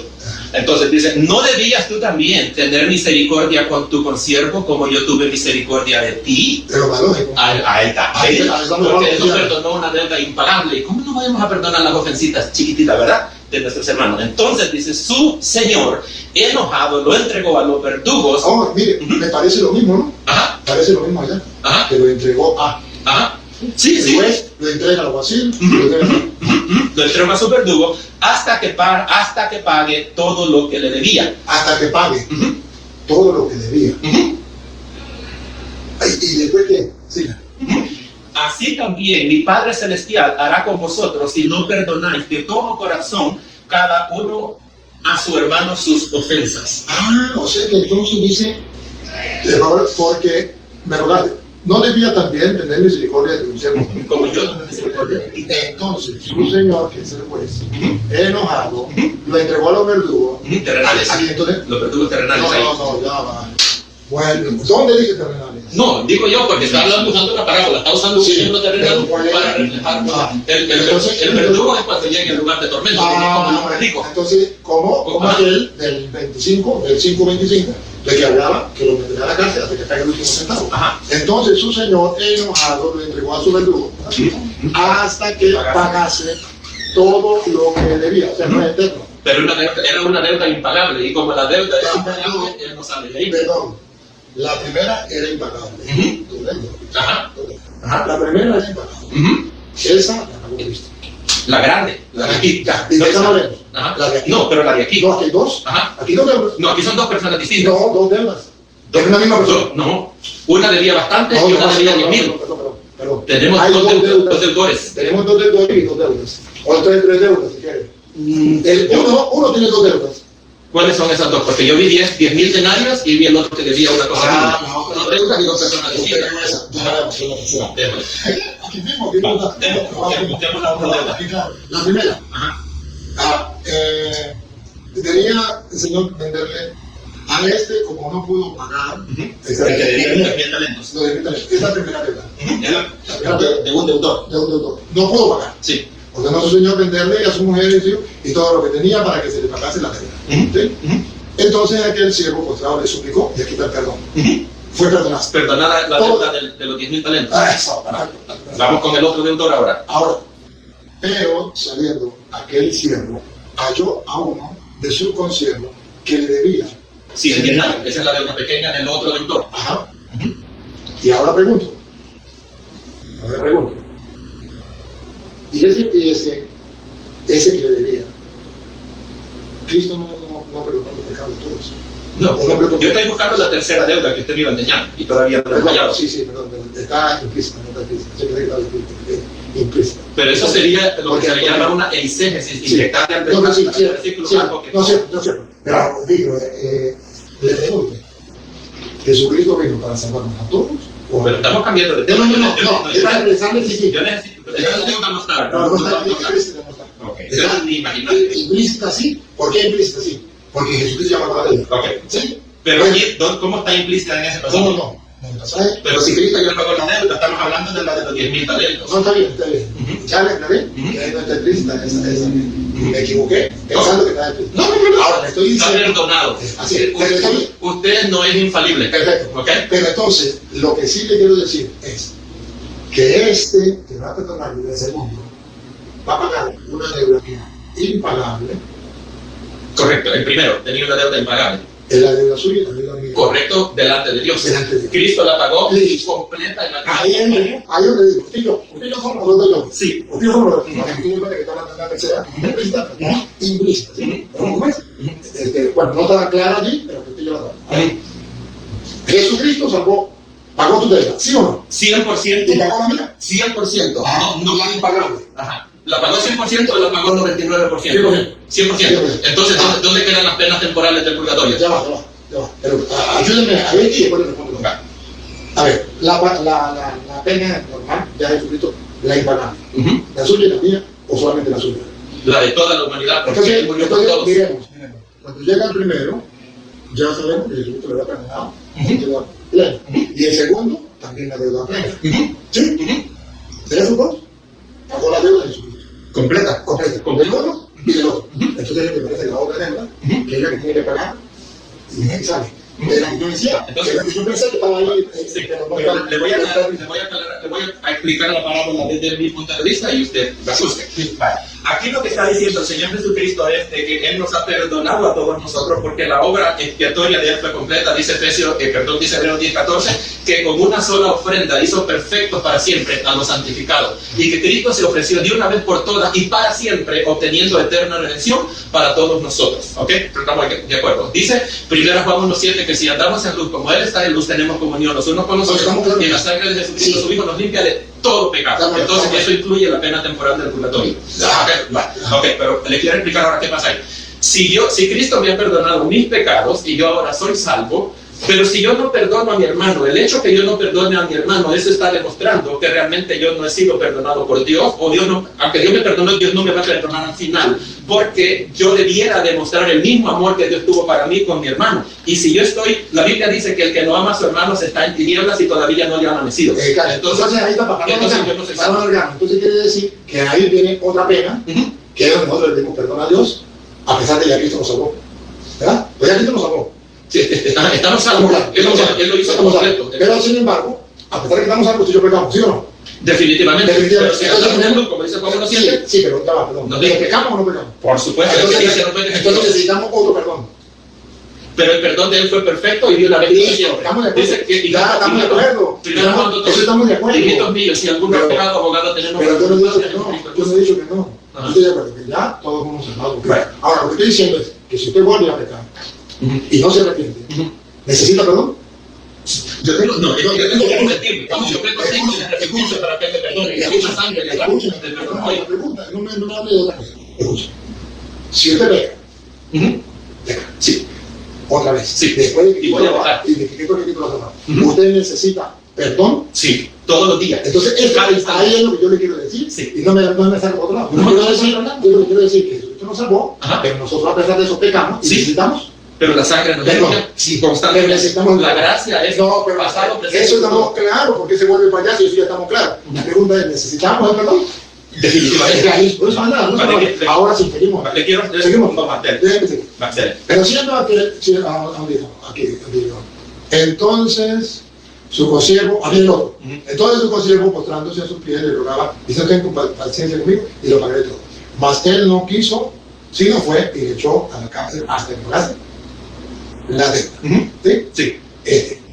Entonces dice, ¿no debías tú también tener misericordia con tu consiervo como yo tuve misericordia de ti? Pero más lógico. Ahí está. Ahí está, Porque Él nos ya. perdonó una deuda impagable. ¿Y cómo no vamos a perdonar las ofensitas chiquititas, verdad? De nuestros hermanos. Entonces dice, su señor, enojado, lo entregó a los verdugos. Oh, mire, me parece lo mismo, ¿no? Ajá, Parece lo mismo allá. ajá, Que lo entregó a. ajá. Sí, El sí. juez lo entrega al alguacil, lo entrega Lo entregó a su verdugo hasta que pague todo lo que le debía. hasta que pague Ujú, todo lo que debía. ujú. Ay, ¿y después qué? Sí. Así también mi Padre Celestial hará con vosotros si no perdonáis de todo corazón cada uno a su hermano sus ofensas. O sea que entonces dice, porque me rogaste, no debía también tener misericordia de un siervo. Como yo no misericordia. Entonces, su señor, que es el juez, enojado, lo entregó a los verdugos. Terrenales. Aquí, entonces, Los verdugos terrenales ahí. no, ya va. Bueno, ¿dónde dice terrenales? No, digo yo porque está hablando usando una parábola, está usando un Sí, ejemplo terrenal pero ¿cuál es? para reflejar. Entonces, El verdugo es cuando llega en lugar de tormento, como el hombre rico. Entonces, como aquel del 25, del 5:25, de que hablaba que lo metería a la cárcel hasta que caiga el último centavo. Ajá. Entonces su señor enojado lo entregó a su verdugo hasta que pagase todo lo que debía, o sea, no es eterno. Pero era una deuda impagable y como la deuda es impagable, él no sale de ahí. Perdón, la primera era impagable. Ajá. Ajá, la primera era impagable. Ujú. Esa la pagó Cristo. La grande, la de aquí. Ya, ¿y de qué hablamos? Ajá. La de aquí. No, pero la de aquí. No, aquí hay dos. Ajá. Aquí dos deudas. No, aquí son dos personas distintas. No, dos deudas. Es una misma persona. No, una debía bastante y una debía 10,000. Perdón. Tenemos Hay dos deudores. Tenemos dos deudores y dos deudas. O tres deudas, si quieres. Uno tiene dos deudas. ¿Cuáles son esas dos? Porque yo vi 10,000 denarios y vi el otro que debía una cosa. No, No deudas y dos personas distintas. Démosle. Aquí mismo, aquí mismo. Busquemos la otra deuda. La primera. Ajá. Tenía el Señor venderle a este, como no pudo pagar, El que debía 10,000 talentos. es la primera deuda. De un deudor. De un deudor. No pudo pagar. Sí. Ordenó a su señor venderle a su mujer y todo lo que tenía para que se le pagase la deuda. ¿Sí? Entonces aquel siervo postrado le suplicó y aquí está el perdón. Fue perdonado. Perdonar la deuda de los 10,000 talentos. Eso. Vamos con el otro deudor ahora. Ahora, pero saliendo aquel siervo, halló a uno de su consiervo que le debía. Sí, el denario. Esa es la deuda pequeña del otro deudor. Ajá. Y ahora pregunto. Y ese que le debía, Cristo no perdonó los pecados No, yo estoy buscando la tercera deuda que usted me iba a enseñar y todavía no lo he fallado. Sí, perdón, está implícita, no está explícita. Yo creo que está implícita. Pero eso sería lo que se le llama una eisegesis, inyectarle al versículo algo que no sé. Pero digo, le pregunto, ¿Jesucristo vino para salvarnos a todos? Pero estamos cambiando de tema. No, está regresando, sí. Yo necesito, esa deuda no está. No está implícita. Implícita sí. ¿Por qué implícita sí? Porque Jesucristo llama a la deuda. Ok. ¿Sí? Pero aquí, ¿cómo está implícita en ese pasaje? No. Pero si Cristo ya pagó la deuda, estamos hablando de la de los 10.000 talentos. No, está bien. Ya le aclaré que ahí no está implícita esa. Me equivoqué pensando que estaba implícita. No. Ahora le estoy diciendo. Está perdonado. Así es. Usted no es infalible. Perfecto. ¿Ok? Pero entonces, lo que sí le quiero decir es que que va a perdonar el segundo va a pagar una deuda impagable. Correcto. El primero tenía una deuda impagable. Es la deuda suya y la deuda mía. Correcto, delante de Dios. Cristo la pagó completa en la cruz. Ahí donde digo, usted y yo somos los dos. Sí. Usted y yo somos los dos. Que está hablando de la tercera, implícita. ¿Sí? ¿Cómo es? Bueno, no está clara allí, pero usted y yo la damos. Jesucristo pagó tu deuda, ¿sí o no? 100%. ¿Y pagó la mía? 100%. No la impagable. Ajá. ¿La pagó 100% o la pagó 99%? 100%. Entonces, ¿dónde quedan las penas temporales del purgatorio? Ya va. Pero ayúdenme a ver y después le respondo. A ver, la pena normal ya Jesucristo la impagable. ¿La suya y la mía o solamente la suya? La de toda la humanidad, porque Él murió por todos. Miremos. Cuando llega el primero, ya sabemos que Jesucristo le da perdonado. Y el segundo, también la deuda plena. ¿Sí? ¿De esos dos? Pagó la deuda de Jesucristo. Completa. Con el uno y del otro. Entonces me parece la otra deuda, que es la que tiene que pagar, y ahí sale. Yo decía, yo pensé que estaba ahí. Le voy a explicar la parábola desde mi punto de vista y usted me asuste. Aquí lo que está diciendo el Señor Jesucristo es de que Él nos ha perdonado a todos nosotros porque la obra expiatoria de Él fue completa, dice Hebreos 10:14, que con una sola ofrenda hizo perfectos para siempre a los santificados y que Cristo se ofreció de una vez por todas y para siempre obteniendo eterna redención para todos nosotros. ¿Ok? Estamos de acuerdo. Dice 1 Juan 1:7 que si andamos en luz como Él está en luz, tenemos comunión los unos con los otros y la sangre de Jesucristo su Hijo nos limpia de todo pecado. Entonces eso incluye la pena temporal del purgatorio. Ok, pero le quiero explicar ahora qué pasa ahí. Si Cristo me ha perdonado mis pecados y yo ahora soy salvo, pero si yo no perdono a mi hermano, el hecho que yo no perdone a mi hermano, eso está demostrando que realmente yo no he sido perdonado por Dios, o Dios no, aunque Dios me perdonó, Dios no me va a perdonar al final, porque yo debiera demostrar el mismo amor que Dios tuvo para mí con mi hermano. Y si yo la Biblia dice que el que no ama a su hermano está en tinieblas y todavía no le ha amanecido. Entonces ahí está pagando. Entonces quiere decir que ahí viene otra pena, que es donde nosotros le pedimos perdón a Dios, a pesar de que ya Cristo nos salvó. ¿Verdad? Pues ya Cristo nos salvó. Sí, estamos salvos. Él lo hizo completo. Pero sin embargo, a pesar de que estamos salvos, si yo pecamos, ¿sí o no? Definitivamente. Pero si estamos en luz, como dice Pablo 7. Sí, pero ya va, perdón. ¿Nos pecamos o no pecamos? Por supuesto. Entonces necesitamos otro perdón. Pero el perdón de Él fue perfecto y dio la bendición siempre. Estamos de acuerdo. Eso estamos de acuerdo. Hijitos míos, si alguno ha pecado, abogado tenemos. Pero yo no he dicho que no. Yo no he dicho que no. Yo estoy de acuerdo que ya todos somos salvados. Ahora, lo que estoy diciendo es que si usted vuelve a pecar y no se arrepiente, ¿necesita perdón? Yo tengo que arrepentirme. Yo tengo que arrepentirme para que Él me perdone. Y mucha sangre le da del perdón. La pregunta, no me hable de otra cosa. Escucha. Si usted peca, sí. Otra vez. Sí. Después de que voy a bajar. Y de que quito la semana. ¿Usted necesita perdón? Sí. Todos los días. Entonces, ahí es lo que yo le quiero decir. Sí. Y no me salgo por otro lado. Yo quiero decir que Jesucristo nos salvó, pero nosotros a pesar de eso pecamos y necesitamos. Pero la sangre nos limpia. Sí, constantemente. Necesitamos la gracia es pasado, presente. Eso estamos claros, porque se vuelve payaso y eso ya estamos claros. La pregunta es, ¿necesitamos el perdón? Definitivamente. Ahora sí, seguimos. Seguimos. Pero siendo aquí, entonces su consiervo, entonces su consiervo postrándose a sus pies le rogaba, dice ten paciencia conmigo y lo pagaré todo. Mas él no quiso, sino fue y le echó a la cárcel hasta que pagase la deuda. ¿Sí?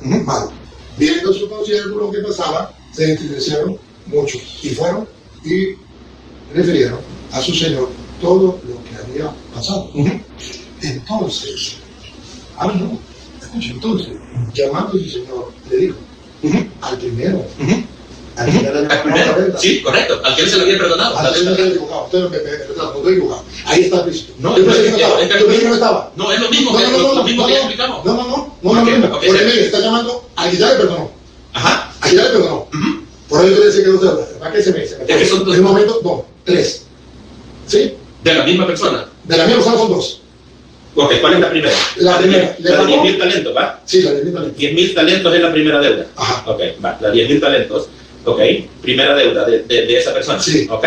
Malo. Viendo su consiervo lo que pasaba, se entristecieron mucho y fueron y refirieron a su señor todo lo que había pasado. Entonces, no. escuche, entonces, llamando a su señor, le dijo, al primero, al primero, sí, correcto, al que él se lo había perdonado. Al que no se había equivocado, usted no estoy equivocado. Ahí está Cristo. No, yo pensé que no estaba. No, es lo mismo que ya explicamos. No, porque mire, está llamando al que ya le perdonó. Ajá. Al que ya le perdonó. Por eso yo le decía que no se habla. ¿Para qué se me dice? En un momento, no, tres. ¿Sí? De la misma persona. De la misma persona son dos. Ok, ¿cuál es la primera? La primera. La de 10.000 talentos, ¿va? Sí, la de 10.000 talentos. 10.000 talentos es la primera deuda. Ajá. Ok, va, la 10.000 talentos. Ok, primera deuda de esa persona. Sí. Ok.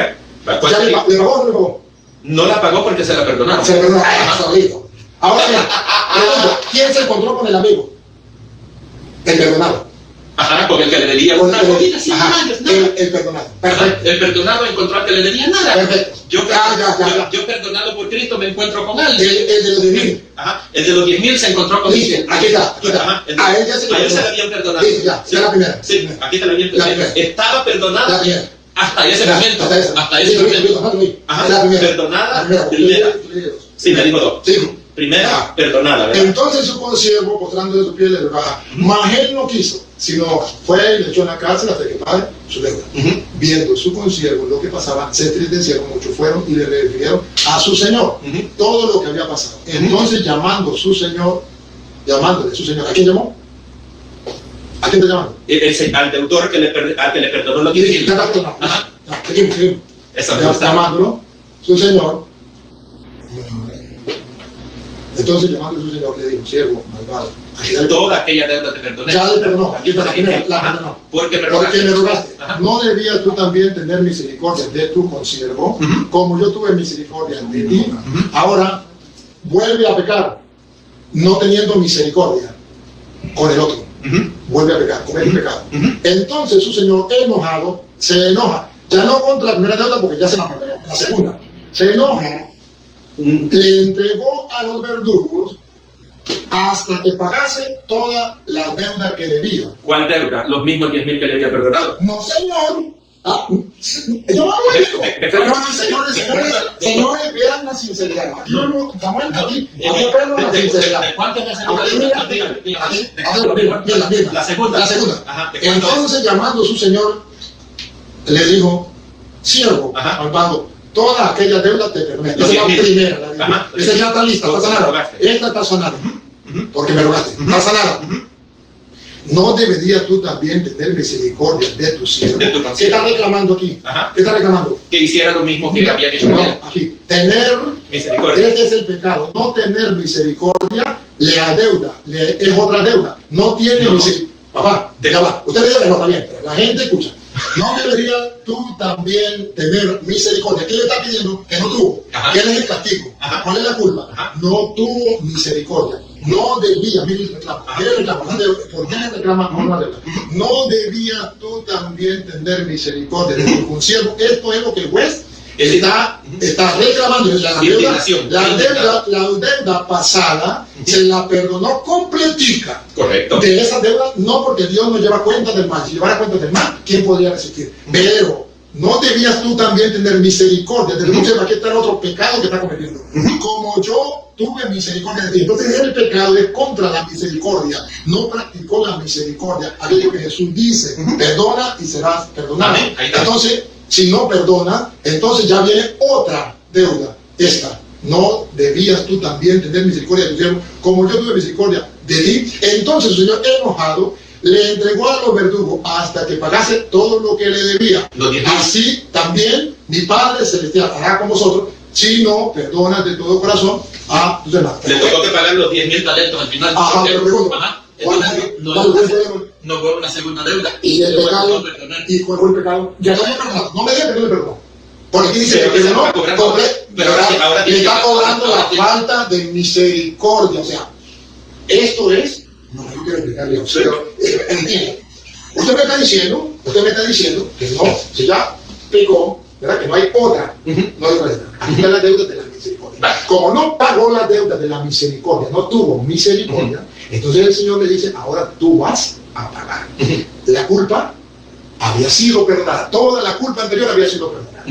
Va, ¿Ya le pagó o no le pagó? No la pagó porque se la perdonaron. Se la perdonó. Ahora bien, pregunto, ¿quién se encontró con el amigo? El perdonado. Ajá, porque el que le debía una comida, 100 años, nada. El perdonado. Perfecto. El perdonado encontró al que le debía nada. Perfecto. Yo perdonado por Cristo me encuentro con alguien. El de los 10.000. Ajá. El de los 10.000 se encontró con Dice, aquí está. Ajá. A él ya se le habían perdonado. Dice, ya la primera. Sí, aquí te la habían perdonado. Estaba perdonada. La primera. Hasta ese momento. Hasta ese momento. Ajá. La primera. Perdonada. Primera. Sí, me dijo dos. Sí. Primera, perdonada, ¿verdad? Entonces su consiervo, postrando de su piel, le rogaba. Mas él no quiso, sino fue y le echó en la cárcel hasta que pague su deuda. Viendo su consiervo lo que pasaba, se entristecieron mucho, fueron y le refirieron a su señor todo lo que había pasado. Entonces llamándole su señor, ¿a quién llamó? ¿A quién te llamando? Al deudor que le perdonó lo que hizo. Ajá. Llamándolo, su señor. Entonces, llamando a su señor, le dijo, siervo, malvado. Toda aquella deuda te perdoné. Ya le perdonó. Aquí está la perdonó. Porque me rogaste. ¿No debías tú también tener misericordia de tu consiervo, como yo tuve misericordia de ti? Ahora, vuelve a pecar, no teniendo misericordia con el otro. Vuelve a pecar, comete el pecado. Entonces, su señor, enojado, se enoja. Ya no contra la primera deuda, porque ya se la perdonó. La segunda. Se enoja. Le entregó a los verdugos hasta que pagase toda la deuda que debía. ¿Cuál deuda? Los mismos 10.000 que le había perdonado. No, señor. Yo no señores, vean la sinceridad. Yo no, Samuel, aquí apelo a la sinceridad. ¿Cuántas veces? La segunda. Entonces, llamando a su señor, le dijo, siervo, malvado, toda aquella deuda te perdoné. Esa es la primera. Esa ya está lista, está sanada. Esta está sanada. Porque me rogaste. Está sanada. ¿No deberías tú también tener misericordia de tu siervo? ¿Qué está reclamando aquí? ¿Qué está reclamando? Que hiciera lo mismo que había hecho. No, aquí. Tener misericordia. Este es el pecado. No tener misericordia le adeuda. Es otra deuda. No tiene misericordia. Papá, ya va. Usted dice que no está bien, pero la gente escucha. ¿No deberías tú también tener misericordia? ¿Qué le está pidiendo? Que no tuvo. ¿Qué es el castigo? ¿Cuál es la culpa? No tuvo misericordia. No debía, mire el reclamo. ¿Por qué le reclama a una deuda? No debías tú también tener misericordia de tu consiervo. Esto es lo que el juez está reclamando. La deuda pasada se la perdonó completica. Correcto. De esa deuda, no porque Dios no lleva cuenta del mal. Si llevara cuenta del mal, ¿quién podría resistir? Pero no debías tú también tener misericordia de tu consiervo. Aquí está el otro pecado que está cometiendo. Como yo tuve misericordia de ti. Entonces el pecado es contra la misericordia. No practicó la misericordia. Aquello que Jesús dice, perdona y serás perdonado. Entonces, si no perdona, entonces ya viene otra deuda. Esta. No debías tú también tener misericordia de tu siervo, como yo tuve misericordia de ti. Entonces el Señor, enojado, le entregó a los verdugos hasta que pagase todo lo que le debía. Así también mi Padre Celestial hará con vosotros, si no perdonas de todo corazón a tus demás. Le tocó que pagar los 10.000 talentos al final. Pero pregunto, no fue una segunda deuda. Y el pecado, ¿y cuál fue el pecado? Ya no me digas que no le perdonó. Porque aquí dice que no, pero ahora le está cobrando la falta de misericordia. O sea, esto es, no, yo quiero explicarle a usted, entiende. Usted me está diciendo que no, si ya pecó, ¿verdad? Que no hay otra, no hay otra deuda. Aquí está la deuda de la misericordia. Como no pagó la deuda de la misericordia, no tuvo misericordia, entonces el Señor le dice, ahora tú vas a pagar. La culpa había sido perdonada, toda la culpa anterior había sido perdonada.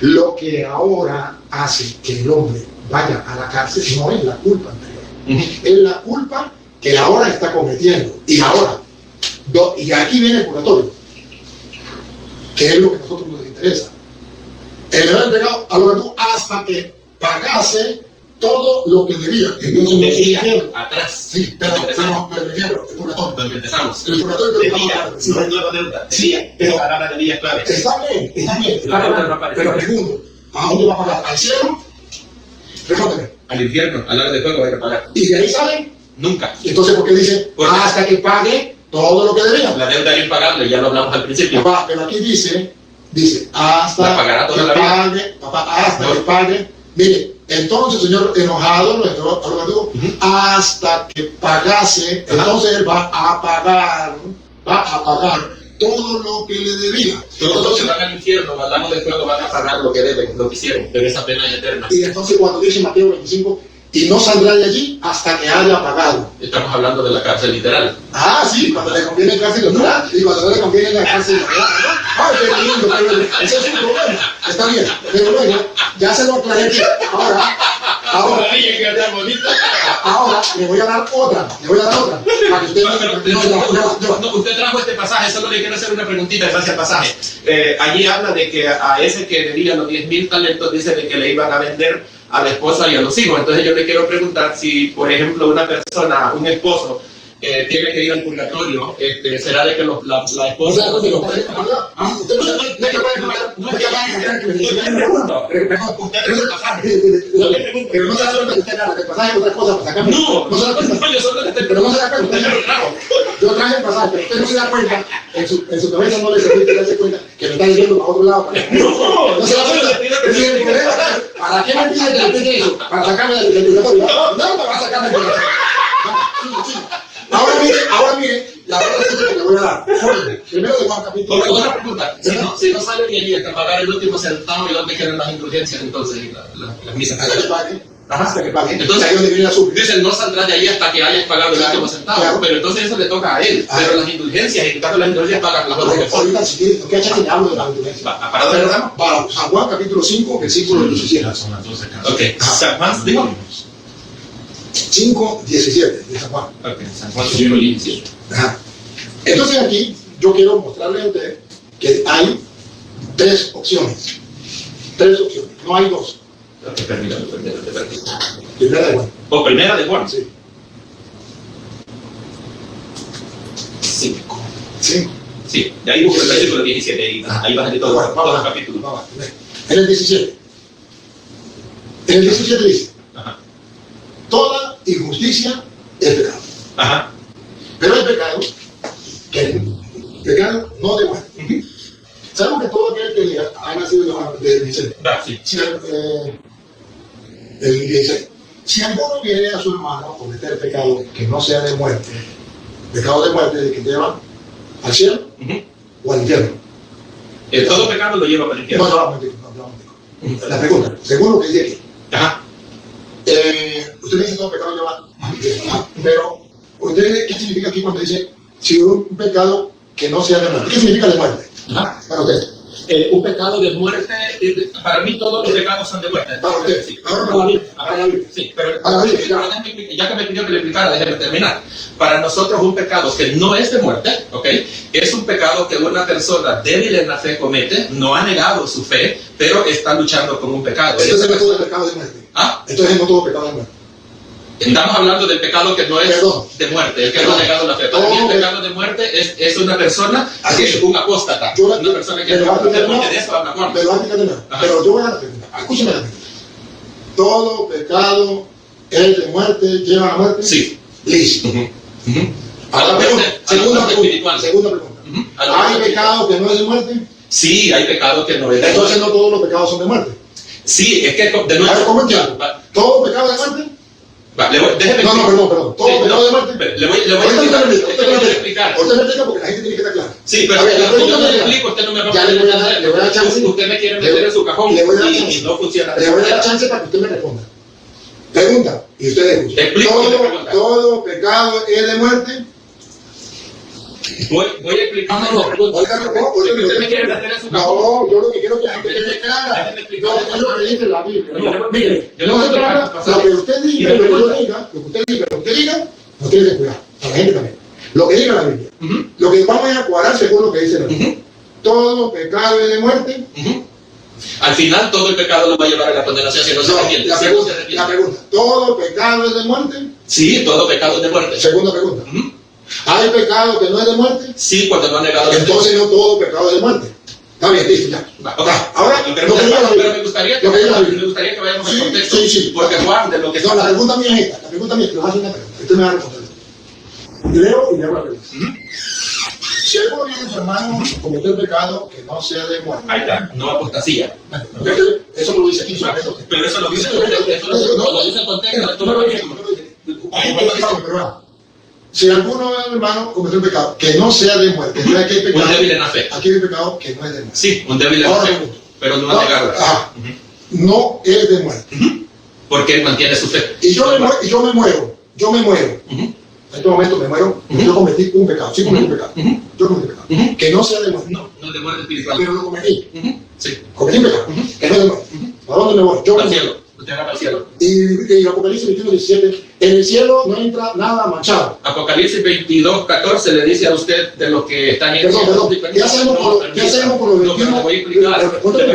Lo que ahora hace que el hombre vaya a la cárcel no es la culpa anterior, es la culpa que ahora está cometiendo, y ahora, y aquí viene el purgatorio, que es lo que a nosotros nos interesa. El haber entregado a lo que tú hasta que pagase todo lo que debía. Entonces, Debía, atrás. sí, pero el purgatorio. Donde empezamos. El purgatorio Debía, no es nueva deuda. Debía, pero la palabra debía es clave. está bien, La deuda no aparece. pero pregunto, ¿a dónde va a pagar? ¿Al cielo? Respóndeme. Al infierno, a la hora de fuego hay que pagar. ¿Y de ahí salen? Nunca. Entonces, ¿por qué dice ¿Por qué? hasta que pague todo lo que debía? La deuda es impagable, ya lo hablamos al principio. Papá, pero aquí dice hasta La pagará toda que la vida. pague, papá, hasta que pague. Mire, entonces el Señor enojado, hasta que pagase, entonces Él va a pagar todo lo que le debía. Todos los que van al infierno, al lago de fuego, van a pagar lo que deben, lo que hicieron, pero esa pena es eterna. Y entonces cuando dice Mateo 25, y no saldrá de allí hasta que haya pagado. Estamos hablando de la cárcel literal. Ah, sí, cuando le conviene cárcel literal, y cuando no le conviene la cárcel literal. Ay, qué lindo, pero ese es un problema. Está bien, pero luego, ya se lo aclaré que ahora le voy a dar otra, para que usted no, usted trajo este pasaje, solo le quiero hacer una preguntita en base al pasaje. Allí habla de que a ese que debía los 10,000 talentos, dice de que le iban a vender a la esposa y a los hijos. Entonces yo le quiero preguntar si, por ejemplo, una persona, un esposo, tiene que ir al purgatorio, ¿será de que la esposa... Pero no se da cuenta que usted nada, que el pasaje es otra cosa para sacarme. No se da cuenta. Pero no se da cuenta. Yo traje el pasaje, pero usted no se da cuenta, en su cabeza no le permite darse cuenta que me está diciendo para otro lado. No se da cuenta. ¿Para qué me pide que le explique eso? Para sacarme del purgatorio. No me va a sacar del purgatorio. Ahora mire, la verdad que le voy a dar. Primero de Juan capítulo. Otra pregunta, si no sale de allí hasta pagar el último centavo, ¿y dónde quedan las indulgencias entonces? Las misas. Hasta que pague. Hasta que pague. Entonces, ahí es donde viene la súplica. Dicen, no saldrá de allí hasta que hayas pagado el último centavo. Claro. Pero entonces eso le toca a él. Pero las indulgencias, en caso de las indulgencias, pagan las otras personas. Ahorita, si quieres, ¿qué hacha que le hablo de la indulgencia? ¿Para dónde lo damos? Para San Juan capítulo 5, versículo 17. Son las 12 casos. Ok, San Juan, digo. 5, 17 de San Juan. Ok, San Juan 5:17. Ajá. Entonces aquí yo quiero mostrarle a usted que hay tres opciones. No hay dos. Permítame. Primera de Juan. O primera de Juan. Sí. 5. Sí. Sí, de ahí busco el versículo 17 y ahí va a salir todo el capítulo. Vamos. En el 17. En el 17 dice, Ajá. toda injusticia es pecado. Ajá. Pero hay pecado no de muerte. Sabemos que todo aquel que ha nacido del 16. Sí. El 16. Si alguno viene a su hermano a cometer pecado que no sea de muerte, pecado de muerte de que lleva al cielo o al infierno. Todo pecado lo lleva para el infierno. No. La pregunta, según lo que dice aquí. Ajá. Usted dice todo pecado lleva al infierno. Pero, ¿qué significa aquí cuando dice si un pecado que no sea de muerte? ¿Qué significa de muerte? Ajá. Para usted. Un pecado de muerte, para mí todos los pecados son de muerte. Para usted. Sí. Ahora para la Biblia. Sí, pero Para la Biblia. ya que me pidió que le explicara, déjeme terminar. Para nosotros un pecado que no es de muerte, ¿ok? Es un pecado que una persona débil en la fe comete, no ha negado su fe, pero está luchando con un pecado. Entonces no es todo pecado de muerte. ¿Ah? Entonces no todo pecado de muerte. Estamos hablando del pecado que no es de muerte, el que no ha negado la fe. Para mí el pecado de muerte es una persona que es un apóstata, una persona que no de eso habla Juan. Pero yo voy a la pregunta, escúcheme la pregunta. ¿Todo pecado es de muerte, lleva a la muerte? Sí. Listo. Segunda Segunda pregunta. ¿Hay pecado que no es de muerte? Sí, hay pecado que no es de muerte. Entonces no todos los pecados son de muerte. Sí, es que de nuevo... ¿Cómo entiendo? ¿Todo pecado es de muerte? Déjeme perdón. ¿Todo pecado de muerte? Le voy a explicar. Usted me explica porque la gente tiene que estar clara. Sí, pero yo no le explico, usted no me va a ya le voy a dar chance. Usted me quiere meter en su cajón y no funciona. Le voy a dar chance para que usted me responda. Pregunta, y usted escucha. ¿Todo pecado es de muerte? Voy a explicar. Usted me quiere meter en su cajón. No, yo lo que quiero es que la gente quede clara. Yo lo que dice la Biblia. Mire, lo que usted diga, lo que usted diga, No tienes que cuidar. A la gente también. Lo que diga la Biblia. Lo que vamos a cuadrar según lo que dice la Biblia. Todo pecado es de muerte. Al final todo el pecado lo va a llevar a la condenación si no se arrepiente. La pregunta, ¿todo pecado es de muerte? Sí, todo pecado es de muerte. Segunda pregunta. ¿Hay pecado que no es de muerte? Sí, cuando no ha negado. Entonces no todo pecado es de muerte. Está bien, listo, ya. Okay. Ahora, pero me gustaría que vayamos al contexto. Sí. Porque Juan, de lo que... No, la pregunta mía es esta. La pregunta mía es que lo hace una pregunta. Usted me va a responder. Leo y le hago la pregunta. Si alguno viene su hermano cometió el pecado que no sea de muerte. Ahí está, no apostasía. Eso lo dice aquí. Pero eso lo dice el contexto. Si alguno hermano cometió un pecado que no sea de muerte, entonces aquí hay pecado. Un débil en la fe. Aquí hay pecado que no es de muerte. Sí, un débil en la fe. Pero no ha negado. No es de muerte. Porque él mantiene su fe. Y yo me muero. En este momento me muero. Yo cometí un pecado. Sí, cometí un pecado. Yo cometí un pecado. Que no sea de muerte. No es de muerte espiritual. Pero lo cometí. Sí. Cometí un pecado. Que no es de muerte. ¿A dónde me voy? Yo me Al muero. cielo. Usted va al cielo. Y Apocalipsis 21:17, en el cielo no entra nada manchado. Apocalipsis 22:14 le dice a usted de lo que están en el cielo. ¿Qué hacemos con los 21? Le voy a explicar por el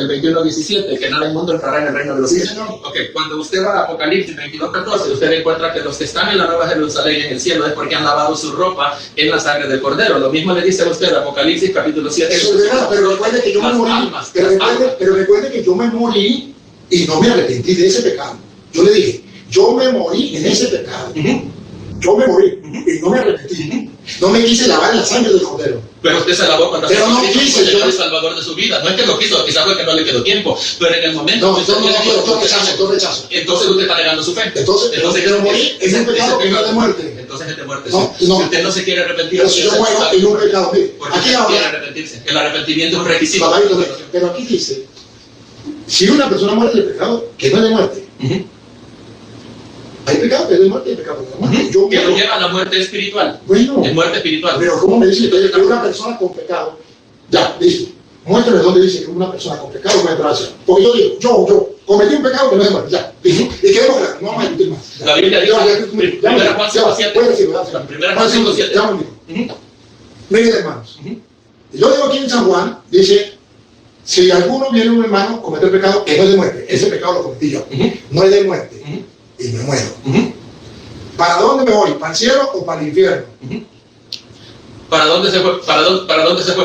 21:17, que nada inmundo entrará en el reino de los cielos. Okay. Cuando usted va a Apocalipsis 22:14, usted encuentra que los que están en la Nueva Jerusalén en el cielo es porque han lavado su ropa en la sangre del Cordero. Lo mismo le dice a usted Apocalipsis capítulo 7. Eso es verdad, pero recuerde que yo me morí. Pero recuerde que yo me morí y no me arrepentí de ese pecado. Yo le dije, yo me morí en ese pecado. Yo me morí y no me arrepentí. No me quise lavar en la sangre del Cordero. Pero usted se lavó cuando pero no quise, yo el Salvador de su vida. No es que lo quiso, quizás fue que no le quedó tiempo. Pero en el momento yo rechazo. Entonces usted está negando su fe. Entonces yo morí en un pecado que no es de muerte. Entonces es de muerte. No, si usted no se quiere arrepentir, pero si yo muero en un pecado, porque aquí quiere arrepentirse. El arrepentimiento es un requisito. Pero aquí dice, si una persona muere de pecado que no es de muerte, hay pecado que es de muerte y hay pecado que no es de muerte. Que lo lleva a la muerte espiritual. Bueno, es muerte espiritual. Pero ¿cómo me dice que una persona con pecado? Ya, listo. Muéstrame dónde dice que una persona con pecado puede entrar al cielo. Porque yo digo, yo cometí un pecado que no es de muerte. Ya, listo. Y quedemos claros, no vamos a discutir más. La Biblia dice, primera Juan 5:7. Primera Juan 5:7. Miren, hermanos. Yo digo aquí en San Juan, dice, si alguno viene un hermano cometer pecado que no es de muerte, ese pecado lo cometí yo. No es de muerte. Y me muero. ¿Para dónde me voy? ¿Para el cielo o para el infierno? ¿Para dónde se fue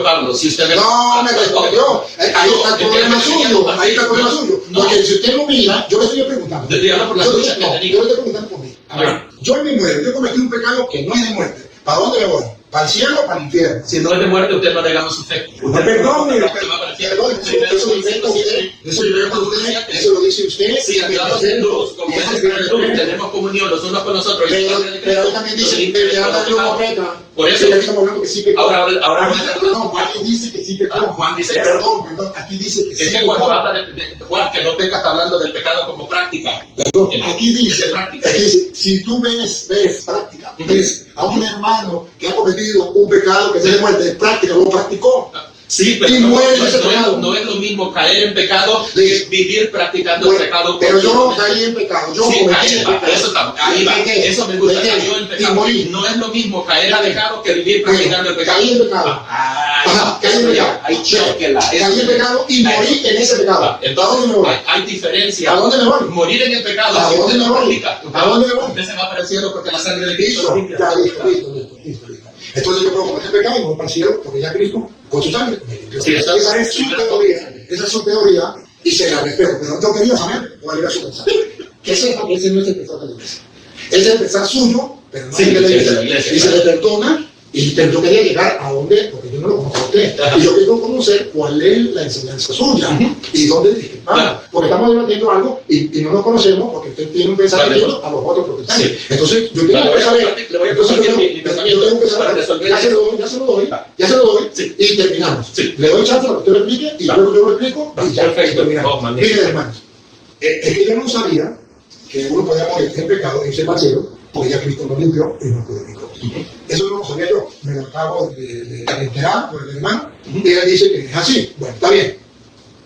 Pablo? Si usted no me respondió. Ahí está el problema suyo. Ahí está el problema suyo. Porque si usted lo mira, yo le estoy preguntando. Yo le estoy preguntando por mí. A ver, yo me muero. Yo cometí un pecado que no es de muerte. ¿Para dónde me voy? ¿Para el cielo o para el infierno? Si no es de muerte, usted no ha negado su fe. Perdón, eso lo inventa usted. Eso lo dice usted. Si andamos en luz, como tenemos comunión los unos con los otros. Pero él también dice que anda de una recta. Por eso estamos hablando que sí que ahora no, Juan dice que sí que Juan dice perdón, aquí dice que sí. Es que cuando habla de Juan, que no peca, está hablando del pecado como práctica. Aquí dice, si tú ves práctica, ves a un hermano que ha cometido un pecado que es de muerte, es práctica, lo practicó. Sí, pero no es lo mismo caer en pecado que vivir practicando el pecado. Pero yo no caí en pecado, yo cometí pecado. Eso me gusta, cayó en pecado. No es lo mismo caer en pecado que vivir practicando el pecado. Caí en pecado. Caí en pecado. Caí en pecado y morí en ese pecado. Entonces hay diferencia. ¿A dónde me voy? Morir en el pecado. ¿A dónde me voy? ¿A dónde me voy? Usted se va para el cielo porque la sangre de Cristo. Listo. Entonces yo puedo cometer pecado y voy para el cielo porque ya Cristo con su sangre me limpió. Esa es su teoría y se la respeto. Pero yo quería saber cuál era su mensaje. Que sepa que ese no es el pensar de la iglesia. Ese es el pensar suyo, pero no es el de la iglesia. Y se le perdona. Pero yo quería llegar a dónde, porque yo no lo conozco a usted, y yo quiero conocer cuál es la enseñanza suya y dónde discrepamos. Porque estamos debatiendo algo y no nos conocemos porque usted tiene un pensamiento a los otros protestantes. Entonces, yo tengo que saber, ya se lo doy y terminamos. Le doy chance para que usted lo explique y luego yo lo explico y ya terminamos. Miren, hermanos, es que yo no sabía que uno podía morir en pecado y irse al cielo porque ya Cristo lo limpió y nos purificó. Eso no lo sabía yo, me lo acabo de enterar por el hermano, y él dice que es así. Bueno, está bien.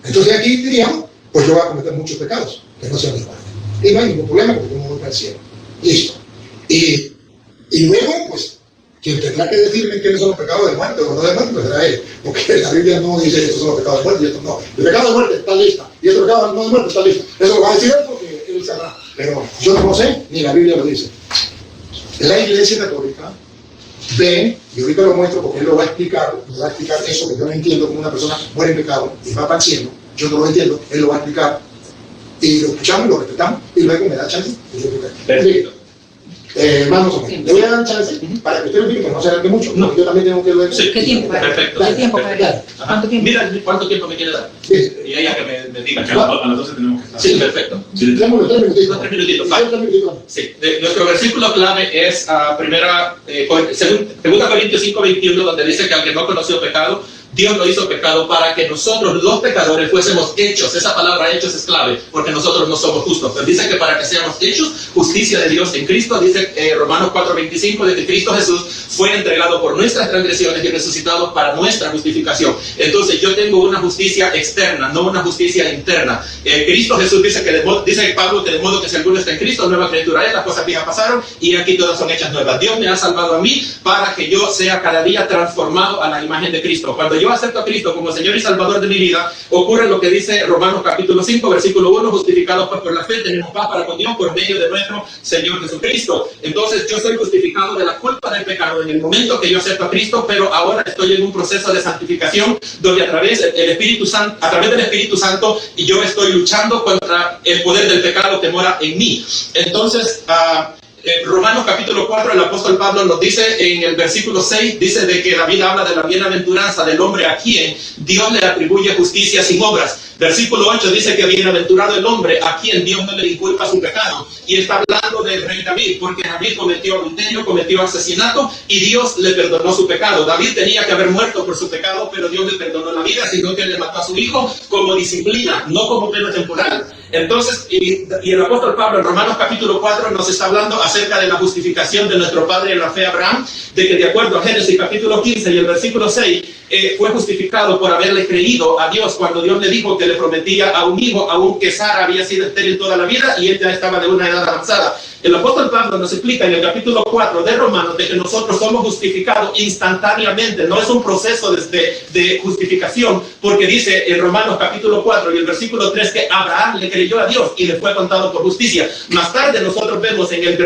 Entonces aquí diríamos, pues yo voy a cometer muchos pecados, que no sean de muerte. Y no hay ningún problema porque yo no voy para el cielo. Listo. Y luego, pues, quien tendrá que decirme quiénes son los pecados de muerte o no de muerte, pues será él. Porque la Biblia no dice estos son los pecados de muerte y estos no. El pecado de muerte está lista y el pecado no de muerte está listo. Eso lo va a decir él porque él sabrá. Pero yo no lo sé, ni la Biblia lo dice. La Iglesia Católica ve, y ahorita lo muestro porque él lo va a explicar eso que yo no entiendo, como una persona muere en pecado y va para el cielo. Yo no lo entiendo, él lo va a explicar. Y lo escuchamos, lo respetamos y luego me da chance. Perfecto. Hermanos, le voy a dar chance para que usted lo diga, pero no se alargue mucho. No, yo también tengo que ver. Sí. ¿Qué tiempo? Perfecto. ¿Qué tiempo? ¿Cuánto tiempo? Mira, ¿cuánto tiempo me quiere dar? Sí. Y ella que me diga. A las 12 tenemos que estar. Sí, perfecto. Tres minutitos. 3 minutitos. Sí, 3 minutitos. Sí, nuestro versículo clave es segunda Corintios 5:21, donde dice que al que no conoció pecado, Dios lo hizo pecado para que nosotros, los pecadores, fuésemos hechos. Esa palabra hechos es clave, porque nosotros no somos justos. Pero dice que para que seamos hechos, justicia de Dios en Cristo. Dice Romanos 4:25, de que Cristo Jesús fue entregado por nuestras transgresiones y resucitado para nuestra justificación. Entonces yo tengo una justicia externa, no una justicia interna. Cristo Jesús dice Pablo que de modo que si alguno está en Cristo, nueva criatura es, las cosas viejas pasaron y aquí todas son hechas nuevas. Dios me ha salvado a mí para que yo sea cada día transformado a la imagen de Cristo. Cuando yo acepto a Cristo como Señor y Salvador de mi vida, ocurre lo que dice Romanos capítulo 5, versículo 1, justificados pues por la fe, tenemos paz para con Dios por medio de nuestro Señor Jesucristo. Entonces yo soy justificado de la culpa del pecado en el momento que yo acepto a Cristo, pero ahora estoy en un proceso de santificación donde a través del Espíritu Santo y yo estoy luchando contra el poder del pecado que mora en mí. Entonces, en Romanos capítulo 4, el apóstol Pablo nos dice en el versículo 6, dice de que David habla de la bienaventuranza del hombre a quien Dios le atribuye justicia sin obras. Versículo 8 dice que bienaventurado el hombre a quien Dios no le inculpa su pecado. Y está hablando del rey David, porque David cometió adulterio, cometió asesinato y Dios le perdonó su pecado. David tenía que haber muerto por su pecado, pero Dios le perdonó la vida, sino que le mató a su hijo como disciplina, no como pena temporal. Entonces, y el apóstol Pablo en Romanos capítulo 4 nos está hablando acerca de la justificación de nuestro padre en la fe Abraham, de que de acuerdo a Génesis capítulo 15 y el versículo 6, fue justificado por haberle creído a Dios cuando Dios le dijo que le prometía a un hijo, aunque Sara había sido estéril toda la vida y él ya estaba de una edad avanzada. El apóstol Pablo nos explica en el capítulo 4 de Romanos de que nosotros somos justificados instantáneamente, no es un proceso de justificación, porque dice en Romanos capítulo 4 y el versículo 3 que Abraham le creyó a Dios y le fue contado por justicia. Más tarde nosotros vemos en el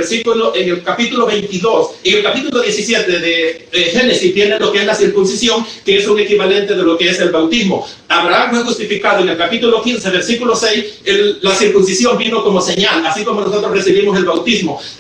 capítulo 22 y el capítulo 17 de Génesis tiene lo que es la circuncisión, que es un equivalente de lo que es el bautismo. Abraham fue justificado en el capítulo 15, versículo 6, la circuncisión vino como señal, así como nosotros recibimos el bautismo.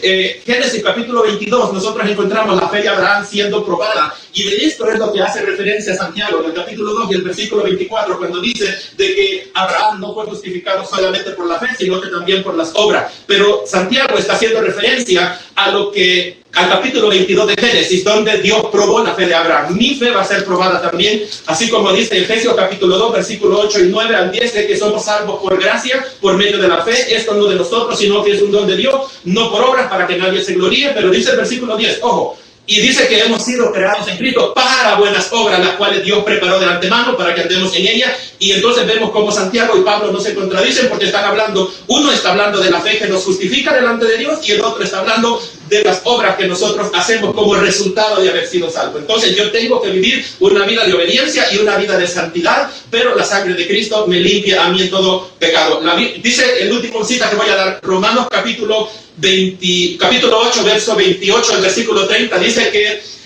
Génesis capítulo 22, nosotros encontramos la fe de Abraham siendo probada, y de esto es lo que hace referencia a Santiago, en el capítulo 2 y el versículo 24, cuando dice de que Abraham no fue justificado solamente por la fe, sino que también por las obras. Pero Santiago está haciendo referencia al capítulo 22 de Génesis, donde Dios probó la fe de Abraham. Mi fe va a ser probada también, así como dice Efesios capítulo 2, versículo 8 y 9 al 10, de que somos salvos por gracia, por medio de la fe. Esto no de nosotros, sino que es un don de Dios, no por obras para que nadie se gloríe. Pero dice el versículo 10, ojo, y dice que hemos sido creados en Cristo para buenas obras, las cuales Dios preparó de antemano para que andemos en ellas. Y entonces vemos cómo Santiago y Pablo no se contradicen, porque están hablando, uno está hablando de la fe que nos justifica delante de Dios y el otro está hablando de las obras que nosotros hacemos como resultado de haber sido salvos. Entonces yo tengo que vivir una vida de obediencia y una vida de santidad, pero la sangre de Cristo me limpia a mí en todo pecado. Dice el último cita que voy a dar, Romanos capítulo 8, verso 28, el versículo 30, dice que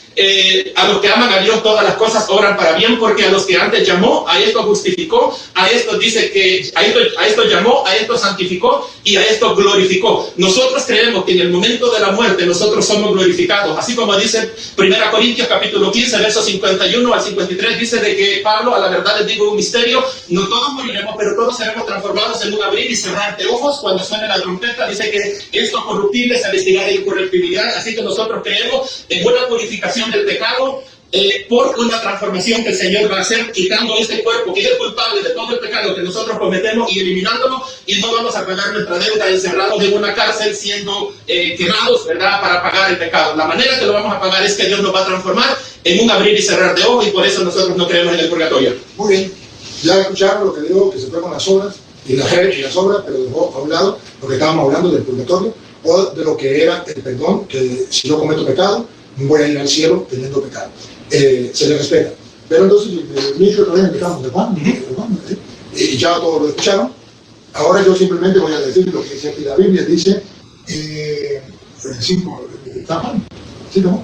a los que aman a Dios todas las cosas obran para bien, porque a los que antes llamó, a esto justificó, a esto dice que a esto llamó, a esto santificó y a esto glorificó. Nosotros creemos que en el momento de la muerte nosotros somos glorificados, así como dice 1 Corintios capítulo 15, versos 51 al 53, dice de que Pablo, a la verdad les digo un misterio, no todos moriremos, pero todos seremos transformados en un abrir y cerrar de ojos cuando suene la trompeta. Dice que esto corruptible se vestirá de incorruptibilidad, así que nosotros creemos en una purificación del pecado por una transformación que el Señor va a hacer, quitando este cuerpo que es el culpable de todo el pecado que nosotros cometemos y eliminándolo, y no vamos a pagar nuestra deuda encerrados en una cárcel siendo quemados, ¿verdad?, para pagar el pecado. La manera que lo vamos a pagar es que Dios nos va a transformar en un abrir y cerrar de ojos, y por eso nosotros no creemos en el purgatorio. Muy bien, ya escucharon lo que digo, que se fue con las obras y las obras, pero dejó a un lado porque estábamos hablando del purgatorio. o de lo que era el perdón, que si yo cometo pecado, voy a ir al cielo teniendo pecado. Se le respeta. Pero entonces, el ministro todavía empezamos de Juan, y ya todos lo escucharon. Ahora yo simplemente voy a decir lo que dice aquí la Biblia. Dice, 5, ¿está Juan? ¿Sí, no?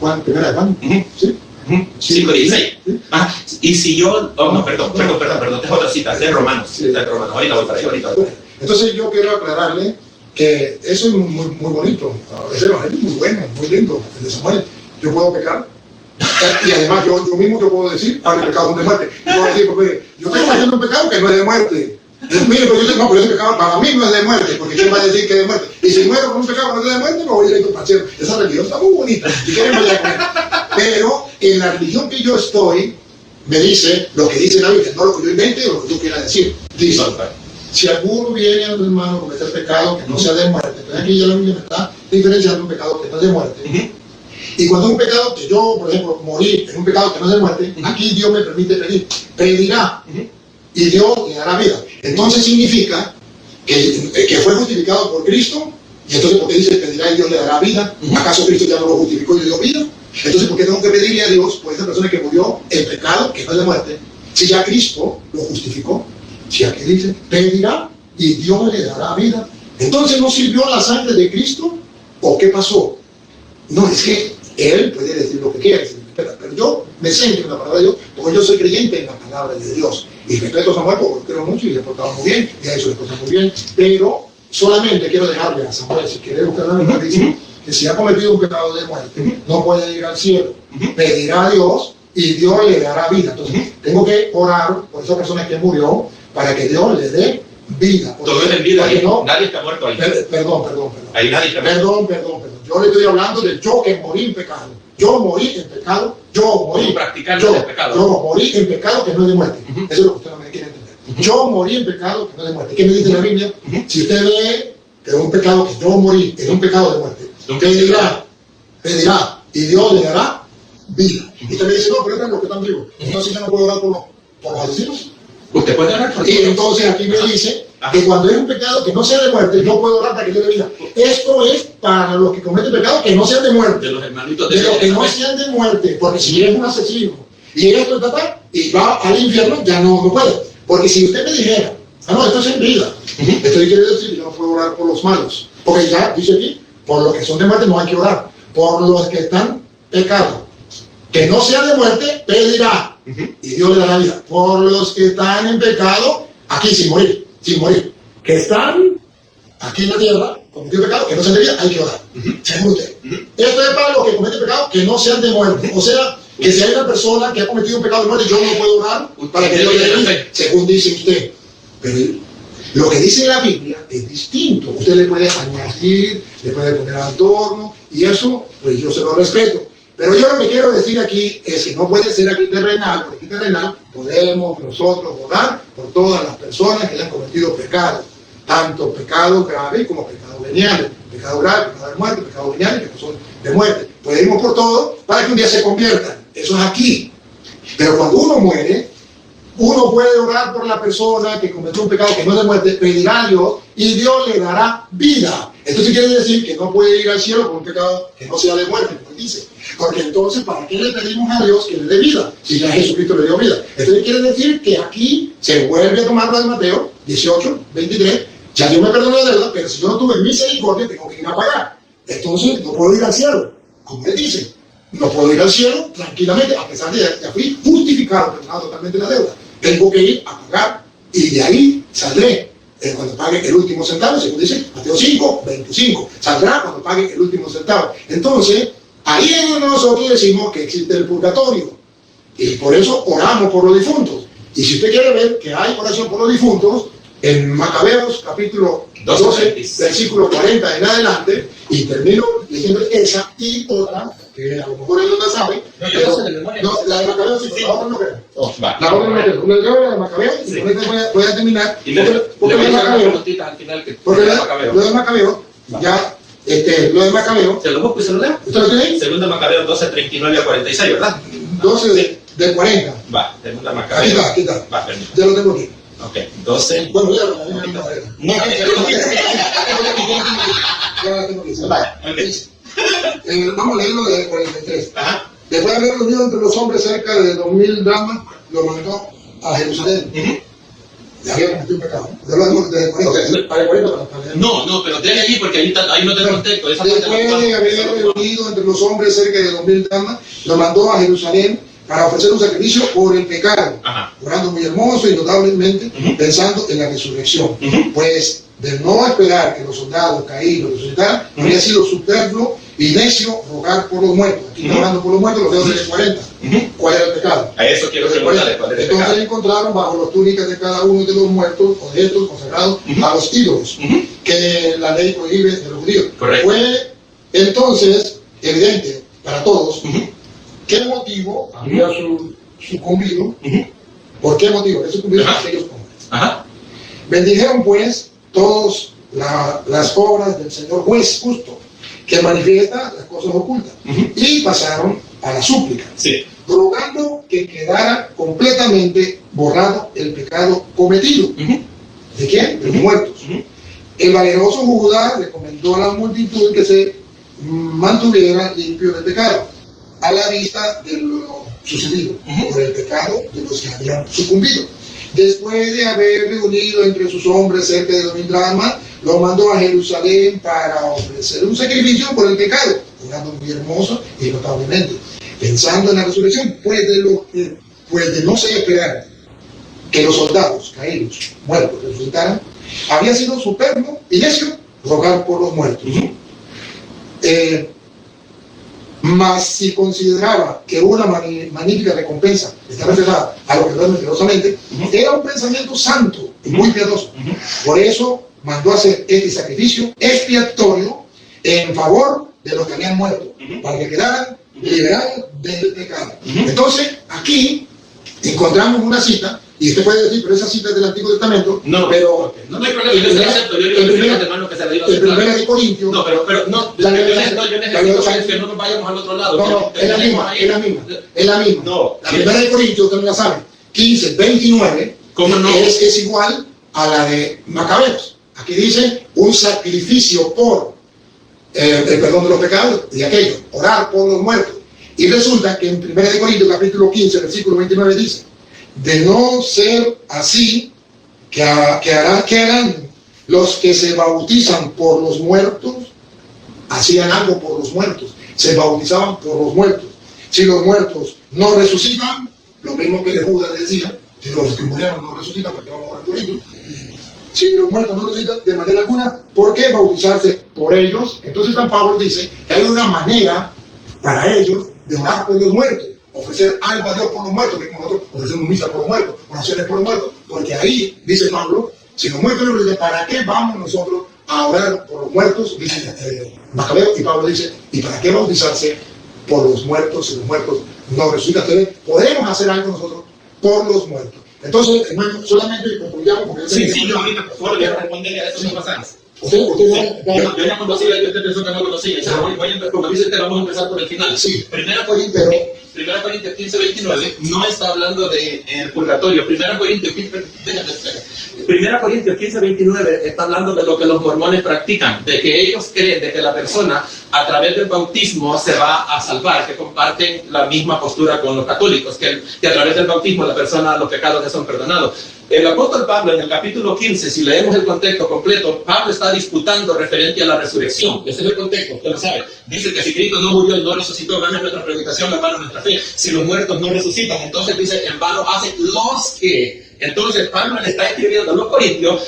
Juan, primera de Juan, ¿sí? 5:16. Ah, y si yo... Oh, no, perdón, es otra cita, es de Romanos. Sí, es de Romanos. Ahorita voy para ahí, ahorita. Entonces yo quiero aclararle que eso es muy, muy bonito. Ese evangelio es muy bueno, muy lindo, el de Samuel. Yo puedo pecar. Y además yo mismo te puedo decir, el pecado es de muerte. Yo puedo decir, porque yo estoy haciendo un pecado que no es de muerte. Mire, pero ese pecado para mí no es de muerte, porque ¿quién va a decir que es de muerte? Y si muero con un pecado que no es de muerte, me voy a ir para el cielo. Esa religión está muy bonita, si quieren vaya con ella. Pero en la religión que yo estoy, me dice lo que dice la Biblia, no lo que yo invente o lo que tú quieras decir. Dice, si alguno viene a un hermano a cometer pecado que no sea de muerte, entonces aquí ya la Biblia me está diferenciando un pecado que no es de muerte. Y cuando es un pecado que yo, por ejemplo, morí en un pecado que no es de muerte, aquí Dios me permite pedir. Pedirá. Y Dios le dará vida. Entonces significa que fue justificado por Cristo. Y entonces, ¿por qué dice pedirá y Dios le dará vida? ¿Acaso Cristo ya no lo justificó y le dio vida? Entonces, ¿por qué tengo que pedirle a Dios por esa persona que murió en pecado, que no es de muerte? Si ya Cristo lo justificó. Si aquí dice, pedirá y Dios le dará vida. Entonces, ¿no sirvió la sangre de Cristo? ¿O qué pasó? No, es que Él puede decir lo que quiera, pero yo me centro en la palabra de Dios, porque yo soy creyente en la palabra de Dios. Y respeto a Samuel porque lo creo mucho y le he portado muy bien, y ha hecho las cosas muy bien. Pero solamente quiero dejarle a Samuel, si quiere buscar la Biblia, dice que si ha cometido un pecado de muerte, no puede ir al cielo. Pedirá a Dios y Dios le dará vida. Entonces, tengo que orar por esa persona que murió para que Dios le dé vida. Todo es en vida, ahí. No, Nadie está muerto ahí. Perdón. Ahí nadie está muerto. Perdón. Yo le estoy hablando de yo que morí en pecado. Yo morí en pecado. Yo morí en pecado que no es de muerte. Eso es lo que usted no me quiere entender. Yo morí en pecado que no es de muerte. ¿Qué me dice la Biblia? Si usted ve que es un pecado que yo morí, es un pecado de muerte, pedirá y Dios le dará vida. Y usted me dice, no, pero es lo que están vivos. Entonces yo no puedo orar por los asesinos. Usted puede orar por Y entonces aquí me dice que cuando es un pecado que no sea de muerte, yo puedo orar para que Dios le dé vida. Esto es para los que cometen pecados que no sean de muerte. De los hermanitos de los que no sean de muerte. Porque si es un asesino y esto y va al infierno, ya no puede. Porque si usted me dijera, esto es en vida, esto quiere decir que yo no puedo orar por los malos. Porque ya dice aquí, por los que son de muerte no hay que orar. Por los que están pecados, que no sea de muerte, pedirá. Y Dios le dará vida. Por los que están en pecado, aquí sin morir. Que están aquí en la tierra, cometiendo pecado, que no sean de vida, hay que orar. Según usted. Esto es para los que cometen pecado, que no sean de muerte. O sea, que si hay una persona que ha cometido un pecado de muerte, yo no puedo orar para que Dios le dé vida, según dice usted. Pero lo que dice la Biblia es distinto. Usted le puede añadir, le puede poner adorno, y eso, pues yo se lo respeto. Pero yo lo que quiero decir aquí es que no puede ser aquí terrenal, porque aquí terrenal podemos nosotros orar por todas las personas que han cometido pecados, tanto pecados graves como pecados veniales, pecado grave, pecado de muerte, pecados veniales que no son de muerte. Podemos por todo para que un día se conviertan. Eso es aquí. Pero cuando uno muere, uno puede orar por la persona que cometió un pecado que no es de muerte, pedirá a Dios y Dios le dará vida. Esto sí quiere decir que no puede ir al cielo por un pecado que no sea de muerte, como dice. Porque entonces, ¿para qué le pedimos a Dios que le dé vida? Si ya Jesucristo le dio vida. Esto quiere decir que aquí se vuelve a tomar la de Mateo 18, 23. Ya Dios me perdonó la deuda, pero si yo no tuve misericordia, tengo que ir a pagar. Entonces, no puedo ir al cielo, como él dice. No puedo ir al cielo tranquilamente, a pesar de que ya fui justificado, perdonado totalmente la deuda. Tengo que ir a pagar y de ahí saldré cuando pague el último centavo, según dice Mateo 5, 25. Saldrá cuando pague el último centavo. Entonces, ahí es donde nosotros decimos que existe el purgatorio. Y por eso oramos por los difuntos. Y si usted quiere ver que hay oración por los difuntos, en Macabeos capítulo 12, versículo 40 en adelante, y termino leyendo esa y otra, que a lo mejor ellos no saben, pero no, la de Macabeos sí, la otra no creo. La otra no creo. Una creo la de Macabeos, y con esta voy a terminar. Porque lo de Macabeos, ya, lo de Macabeos. ¿Se lo busco y se lo leo? ¿Usted lo tiene ahí? Segunda Macabeos 12, 39 a 46, ¿verdad? 12 de 40. Va, segunda Macabeos. Aquí está. Va, permítame. Ya lo tengo aquí. Ok, 12. Bueno, ya la Biblia no era. No, Ya la tengo que decir. ok. Vamos a leerlo de 43. Ajá. Después de haber reunido entre los hombres cerca de 2000 dramas, lo mandó a Jerusalén. Ya había cometido un pecado. Ya lo hemos desde 40. Para 40 para leer. No, pero déjale allí porque ahí no te contexto. Esa parte Después no- de haber reunido entre los hombres cerca de 2000 damas, lo mandó a Jerusalén para ofrecer un sacrificio por el pecado, Ajá. orando muy hermoso y notablemente, pensando en la resurrección. Pues de no esperar que los soldados caídos resucitaran, había sido superfluo y necio rogar por los muertos. Aquí está orando por los muertos, los dedos de 40. ¿Cuál era el pecado? A eso quiero preguntarle cuál es el Entonces pecado. encontraron bajo las túnicas de cada uno de los muertos objetos consagrados a los ídolos que la ley prohíbe de los judíos. Correcto. Fue entonces evidente para todos qué motivo había sucumbido. ¿Por qué motivo? Había sucumbido Ajá. aquellos hombres. Ajá. Bendijeron pues todos las obras del Señor juez justo, que manifiesta las cosas ocultas, y pasaron a la súplica, Sí. rogando que quedara completamente borrado el pecado cometido. ¿De quién? De los muertos. El valeroso Judas recomendó a la multitud que se mantuviera limpio del pecado, a la vista de lo sucedido por el pecado de los que habían sucumbido. Después de haber reunido entre sus hombres cerca de 2000 dramas, lo mandó a Jerusalén para ofrecer un sacrificio por el pecado, orando muy hermoso y notablemente, pensando en la resurrección, pues de no se esperar que los soldados caídos, muertos, resucitaran, había sido superfluo y necio rogar por los muertos. Mas si consideraba que una magnífica recompensa estaba reservada a los que duermen piadosamente, era un pensamiento santo y muy piadoso. Por eso mandó hacer este sacrificio expiatorio en favor de los que habían muerto, para que quedaran liberados del pecado. Entonces, aquí encontramos una cita, y usted puede decir, pero esa cita es del Antiguo Testamento, No, pero no hay problema, yo se lo acepto. Yo digo que hermano que se le diga el primero de Corintios, No, pero no, yo necesito que no nos vayamos al otro lado. no, es la misma, es la misma. No, La primera de Corintios, usted no la sabe, 15, 29, ¿cómo no? es igual a la de Macabeos. Aquí dice un sacrificio por el perdón de los pecados y aquello, orar por los muertos. Y resulta que en 1 de Corintios capítulo 15, versículo 29 dice, de no ser así, ¿qué harán los que se bautizan por los muertos? Hacían algo por los muertos, se bautizaban por los muertos. Si los muertos no resucitan, lo mismo que Judas decía, si los que murieron no resucitan, porque vamos a orar por ellos. Si los muertos no resucitan de manera alguna, ¿por qué bautizarse por ellos? Entonces San Pablo dice que hay una manera para ellos de orar por los muertos, ofrecer algo a Dios por los muertos, que nosotros ofrecemos misa por los muertos, oraciones por los muertos, porque ahí, dice Pablo, si los muertos no resucitan, ¿para qué vamos nosotros a orar por los muertos? Dice Macabeo, y Pablo dice, ¿y para qué bautizarse por los muertos si los muertos no resucitan? Entonces, podemos hacer algo nosotros por los muertos. Entonces, hermano, solamente concluyamos porque Sí, yo ahorita, por favor, voy a responderle a eso que pasadas. Usted Yo ya conocía, yo te pensó que no conocía. Como dice, te vamos a empezar por el final. Sí. Primera Corintios 15, 29 no está hablando de purgatorio. Primera Corintios 15, 29 está hablando de lo que los mormones practican, de que ellos creen de que la persona a través del bautismo se va a salvar, que comparten la misma postura con los católicos, que a través del bautismo la persona, los pecados le son perdonados. El apóstol Pablo en el capítulo 15, si leemos el contexto completo, Pablo está disputando referente a la resurrección. Ese es el contexto, usted lo sabe. Dice que si Cristo no murió y no resucitó, gana nuestra predicación, en vano nuestra fe. Si los muertos no resucitan, entonces dice, en vano hacen los que. Entonces Pablo le está escribiendo a los corintios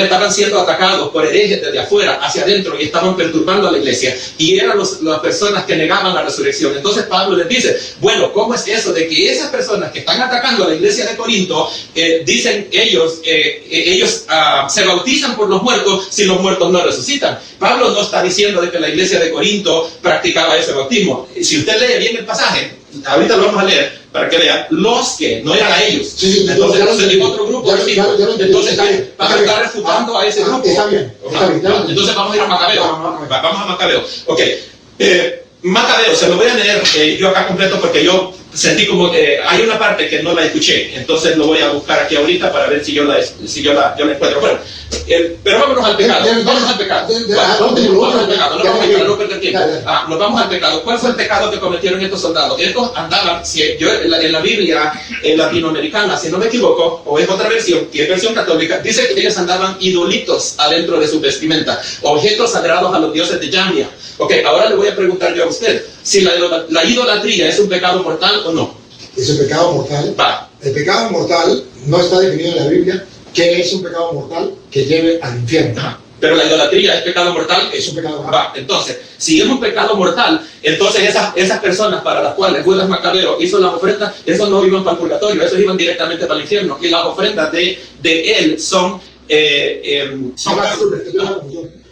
estaban siendo atacados por herejes desde afuera hacia adentro y estaban perturbando a la iglesia, y eran las personas que negaban la resurrección. Entonces Pablo les dice, bueno, ¿cómo es eso de que esas personas que están atacando a la iglesia de Corinto, dicen ellos se bautizan por los muertos si los muertos no resucitan? Pablo no está diciendo de que la iglesia de Corinto practicaba ese bautismo. Si usted lee bien el pasaje, ahorita lo vamos a leer para que vean, los que no eran a ellos. Sí, entonces digo otro grupo. Entonces Pablo está refutando a ese grupo. Está bien. Entonces vamos a ir a Macabeo. Vamos a Macabeo. Ok. Macabeo, se lo voy a leer yo acá completo porque yo sentí como que hay una parte que no la escuché, entonces lo voy a buscar aquí ahorita para ver si yo la encuentro. Bueno, pero vámonos al pecado. Vamos al pecado. No perder tiempo. Nos vamos al pecado. ¿Cuál fue el pecado que cometieron estos soldados? Estos andaban, yo en la Biblia latinoamericana, si no me equivoco, o es otra versión, que es versión católica, dice que ellos andaban idolitos adentro de su vestimenta, objetos sagrados a los dioses de Yamia. Ok, ahora le voy a preguntar yo a usted, si la idolatría es un pecado mortal o no. Es un pecado mortal. Va. El pecado mortal no está definido en la Biblia. ¿Qué es un pecado mortal? Que lleve al infierno. Ajá. Pero la idolatría es pecado mortal. Es un pecado mortal. Va. Entonces, si es un pecado mortal, entonces esas personas para las cuales Judas Macabeo hizo las ofrendas, esos no iban para el purgatorio, esos iban directamente para el infierno. Y las ofrendas de él son...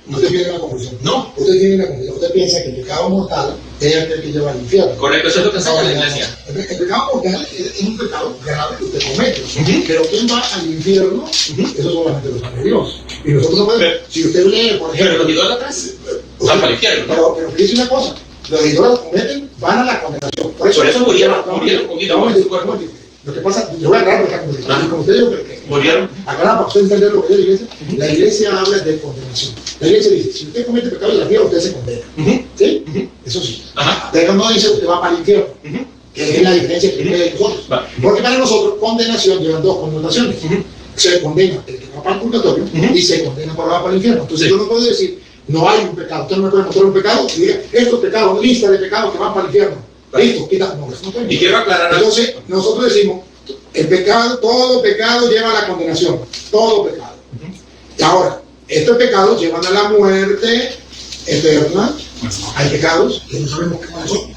Usted tiene una confusión. No. Usted tiene una confusión. Usted piensa que el pecado mortal es aquel que lleva al infierno. Correcto, eso es lo que enseña la iglesia. El pecado mortal es un pecado grave que usted comete. Pero ¿quién va al infierno? Eso solamente lo sabe Dios. Y nosotros no podemos. Si usted lee, por ejemplo. Pero los idólatras van para el infierno. Pero fíjese una cosa. Los idólatras cometen, van a la condenación. Por eso murieron con su cuerpo. Lo que pasa, yo voy a hablar de esta como usted dijo, que murieron. Acá para usted entender lo que es la iglesia habla de condenación. La iglesia dice, si usted comete pecado de la tierra, usted se condena. ¿Sí? Eso sí. Pero no dice usted va para el infierno, que es la diferencia entre nosotros. Porque para nosotros, condenación lleva dos connotaciones. Se condena el que va para el purgatorio y se condena por va para el infierno. Entonces yo no puedo decir, no hay un pecado. Usted no me puede mostrar un pecado y diga, estos pecados, lista de pecados que van para el infierno. Listo, quita, no, eso no puede. Y quiero aclarar algo. Entonces, nosotros decimos, el pecado, todo pecado lleva a la condenación. Todo pecado. Y ahora, estos pecados llevan a la muerte eterna. Hay pecados que no sabemos qué son.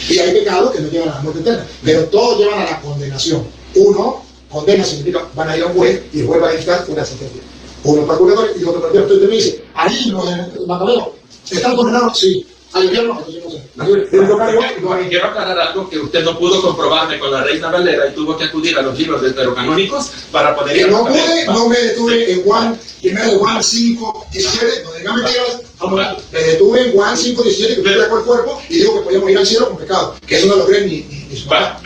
Y hay pecados que no llevan a la muerte eterna. Pero todos llevan a la condenación. Uno, condena significa van a ir a un juez y el juez va a dictar una sentencia. Uno para el purgatorio y otro para el infierno. Entonces usted me dice, ahí los macabeos están condenados, sí. Al infierno, entonces no sé. Quiero aclarar algo que usted no pudo comprobarme con la Reina Valera y tuvo que acudir a los libros deuterocanónicos para poder ir a no pude, no me detuve en Juan, primero Juan 5, 17, no dígame mentiras, me detuve en Juan 5, 17, que usted sacó el cuerpo y dijo que podíamos ir al cielo con pecado, que eso no lo cree ni su papá.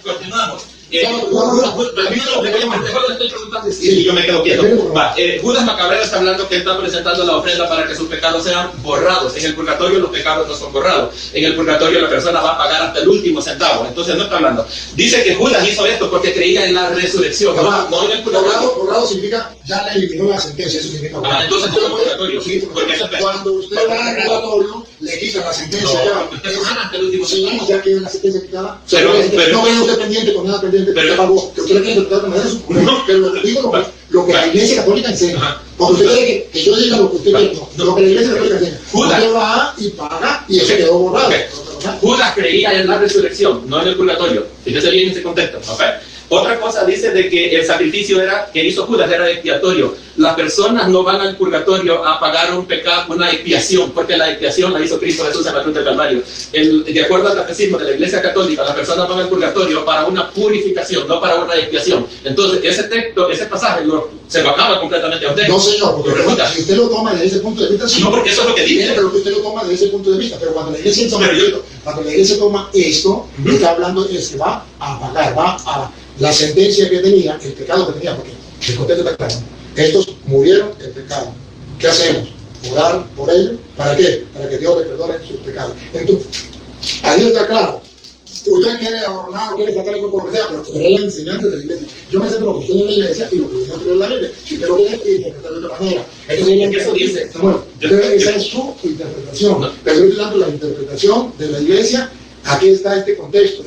Continuamos. Y yo me quedo quieto. Judas Macabeo está hablando que está presentando la ofrenda para que sus pecados sean borrados. En el purgatorio los pecados no son borrados. En el purgatorio la persona va a pagar hasta el último centavo. Entonces no está hablando. Dice que Judas hizo esto porque creía en la resurrección. No en el purgatorio. Borrado significa ya le eliminó la sentencia. Eso significa borrado. Entonces no es purgatorio. Cuando usted va al purgatorio, le quitan la sentencia. Hasta el último centavo. Ya que una sentencia quitada. Pero no veo usted pendiente con nada pendiente. Pero pagó, que usted le quiere tratar de manera superior. Pero lo que digo lo que la iglesia católica enseña. Porque usted quiere que yo diga lo que usted quiere, no. Lo que la iglesia católica enseña. Usted va y paga y eso quedó borrado. Judas creía en la resurrección, no en el purgatorio. Fíjese bien en ese contexto. Otra cosa dice de que el sacrificio que hizo Judas era expiatorio. Las personas no van al purgatorio a pagar un pecado, una expiación, porque la expiación la hizo Cristo Jesús en la cruz del Calvario. De acuerdo al catecismo de la Iglesia Católica, las personas van al purgatorio para una purificación, no para una expiación. Entonces, ese texto, ese pasaje, se lo acaba completamente a usted. No, señor, porque si usted lo toma desde ese punto de vista, sí. No, porque eso es lo que dice. Pero usted lo toma desde ese punto de vista. Pero cuando la iglesia toma esto, está hablando es que va a pagar, va a la sentencia que tenía, el pecado que tenía, porque el contexto está claro. Estos murieron en pecado. ¿Qué hacemos? Orar por ellos. ¿Para qué? Para que Dios les perdone sus pecados. Entonces, ahí está claro. Usted quiere adornar, quiere sacar el cuerpo, pero es la enseñanza de la iglesia. Yo me centro lo que usted en la iglesia y lo que yo no creo en la Biblia. Si usted lo quiere interpretar de otra manera. Eso dice. Bueno, esa es su interpretación. Pero yo estoy dando la interpretación de la iglesia. Aquí está este contexto.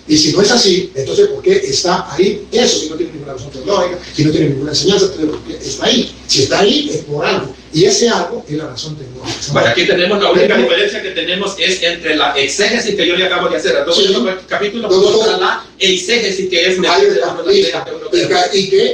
Y si no es así, entonces ¿por qué está ahí eso? Si no tiene ninguna razón teológica, si no tiene ninguna enseñanza, ¿por qué está ahí? Si está ahí es por algo. Y ese algo es la razón teológica. Bueno, aquí tenemos la única diferencia que tenemos es entre la exégesis que yo le acabo de hacer. Entonces, el capítulo contra la exégesis que es... Ahí está. ¿Y qué?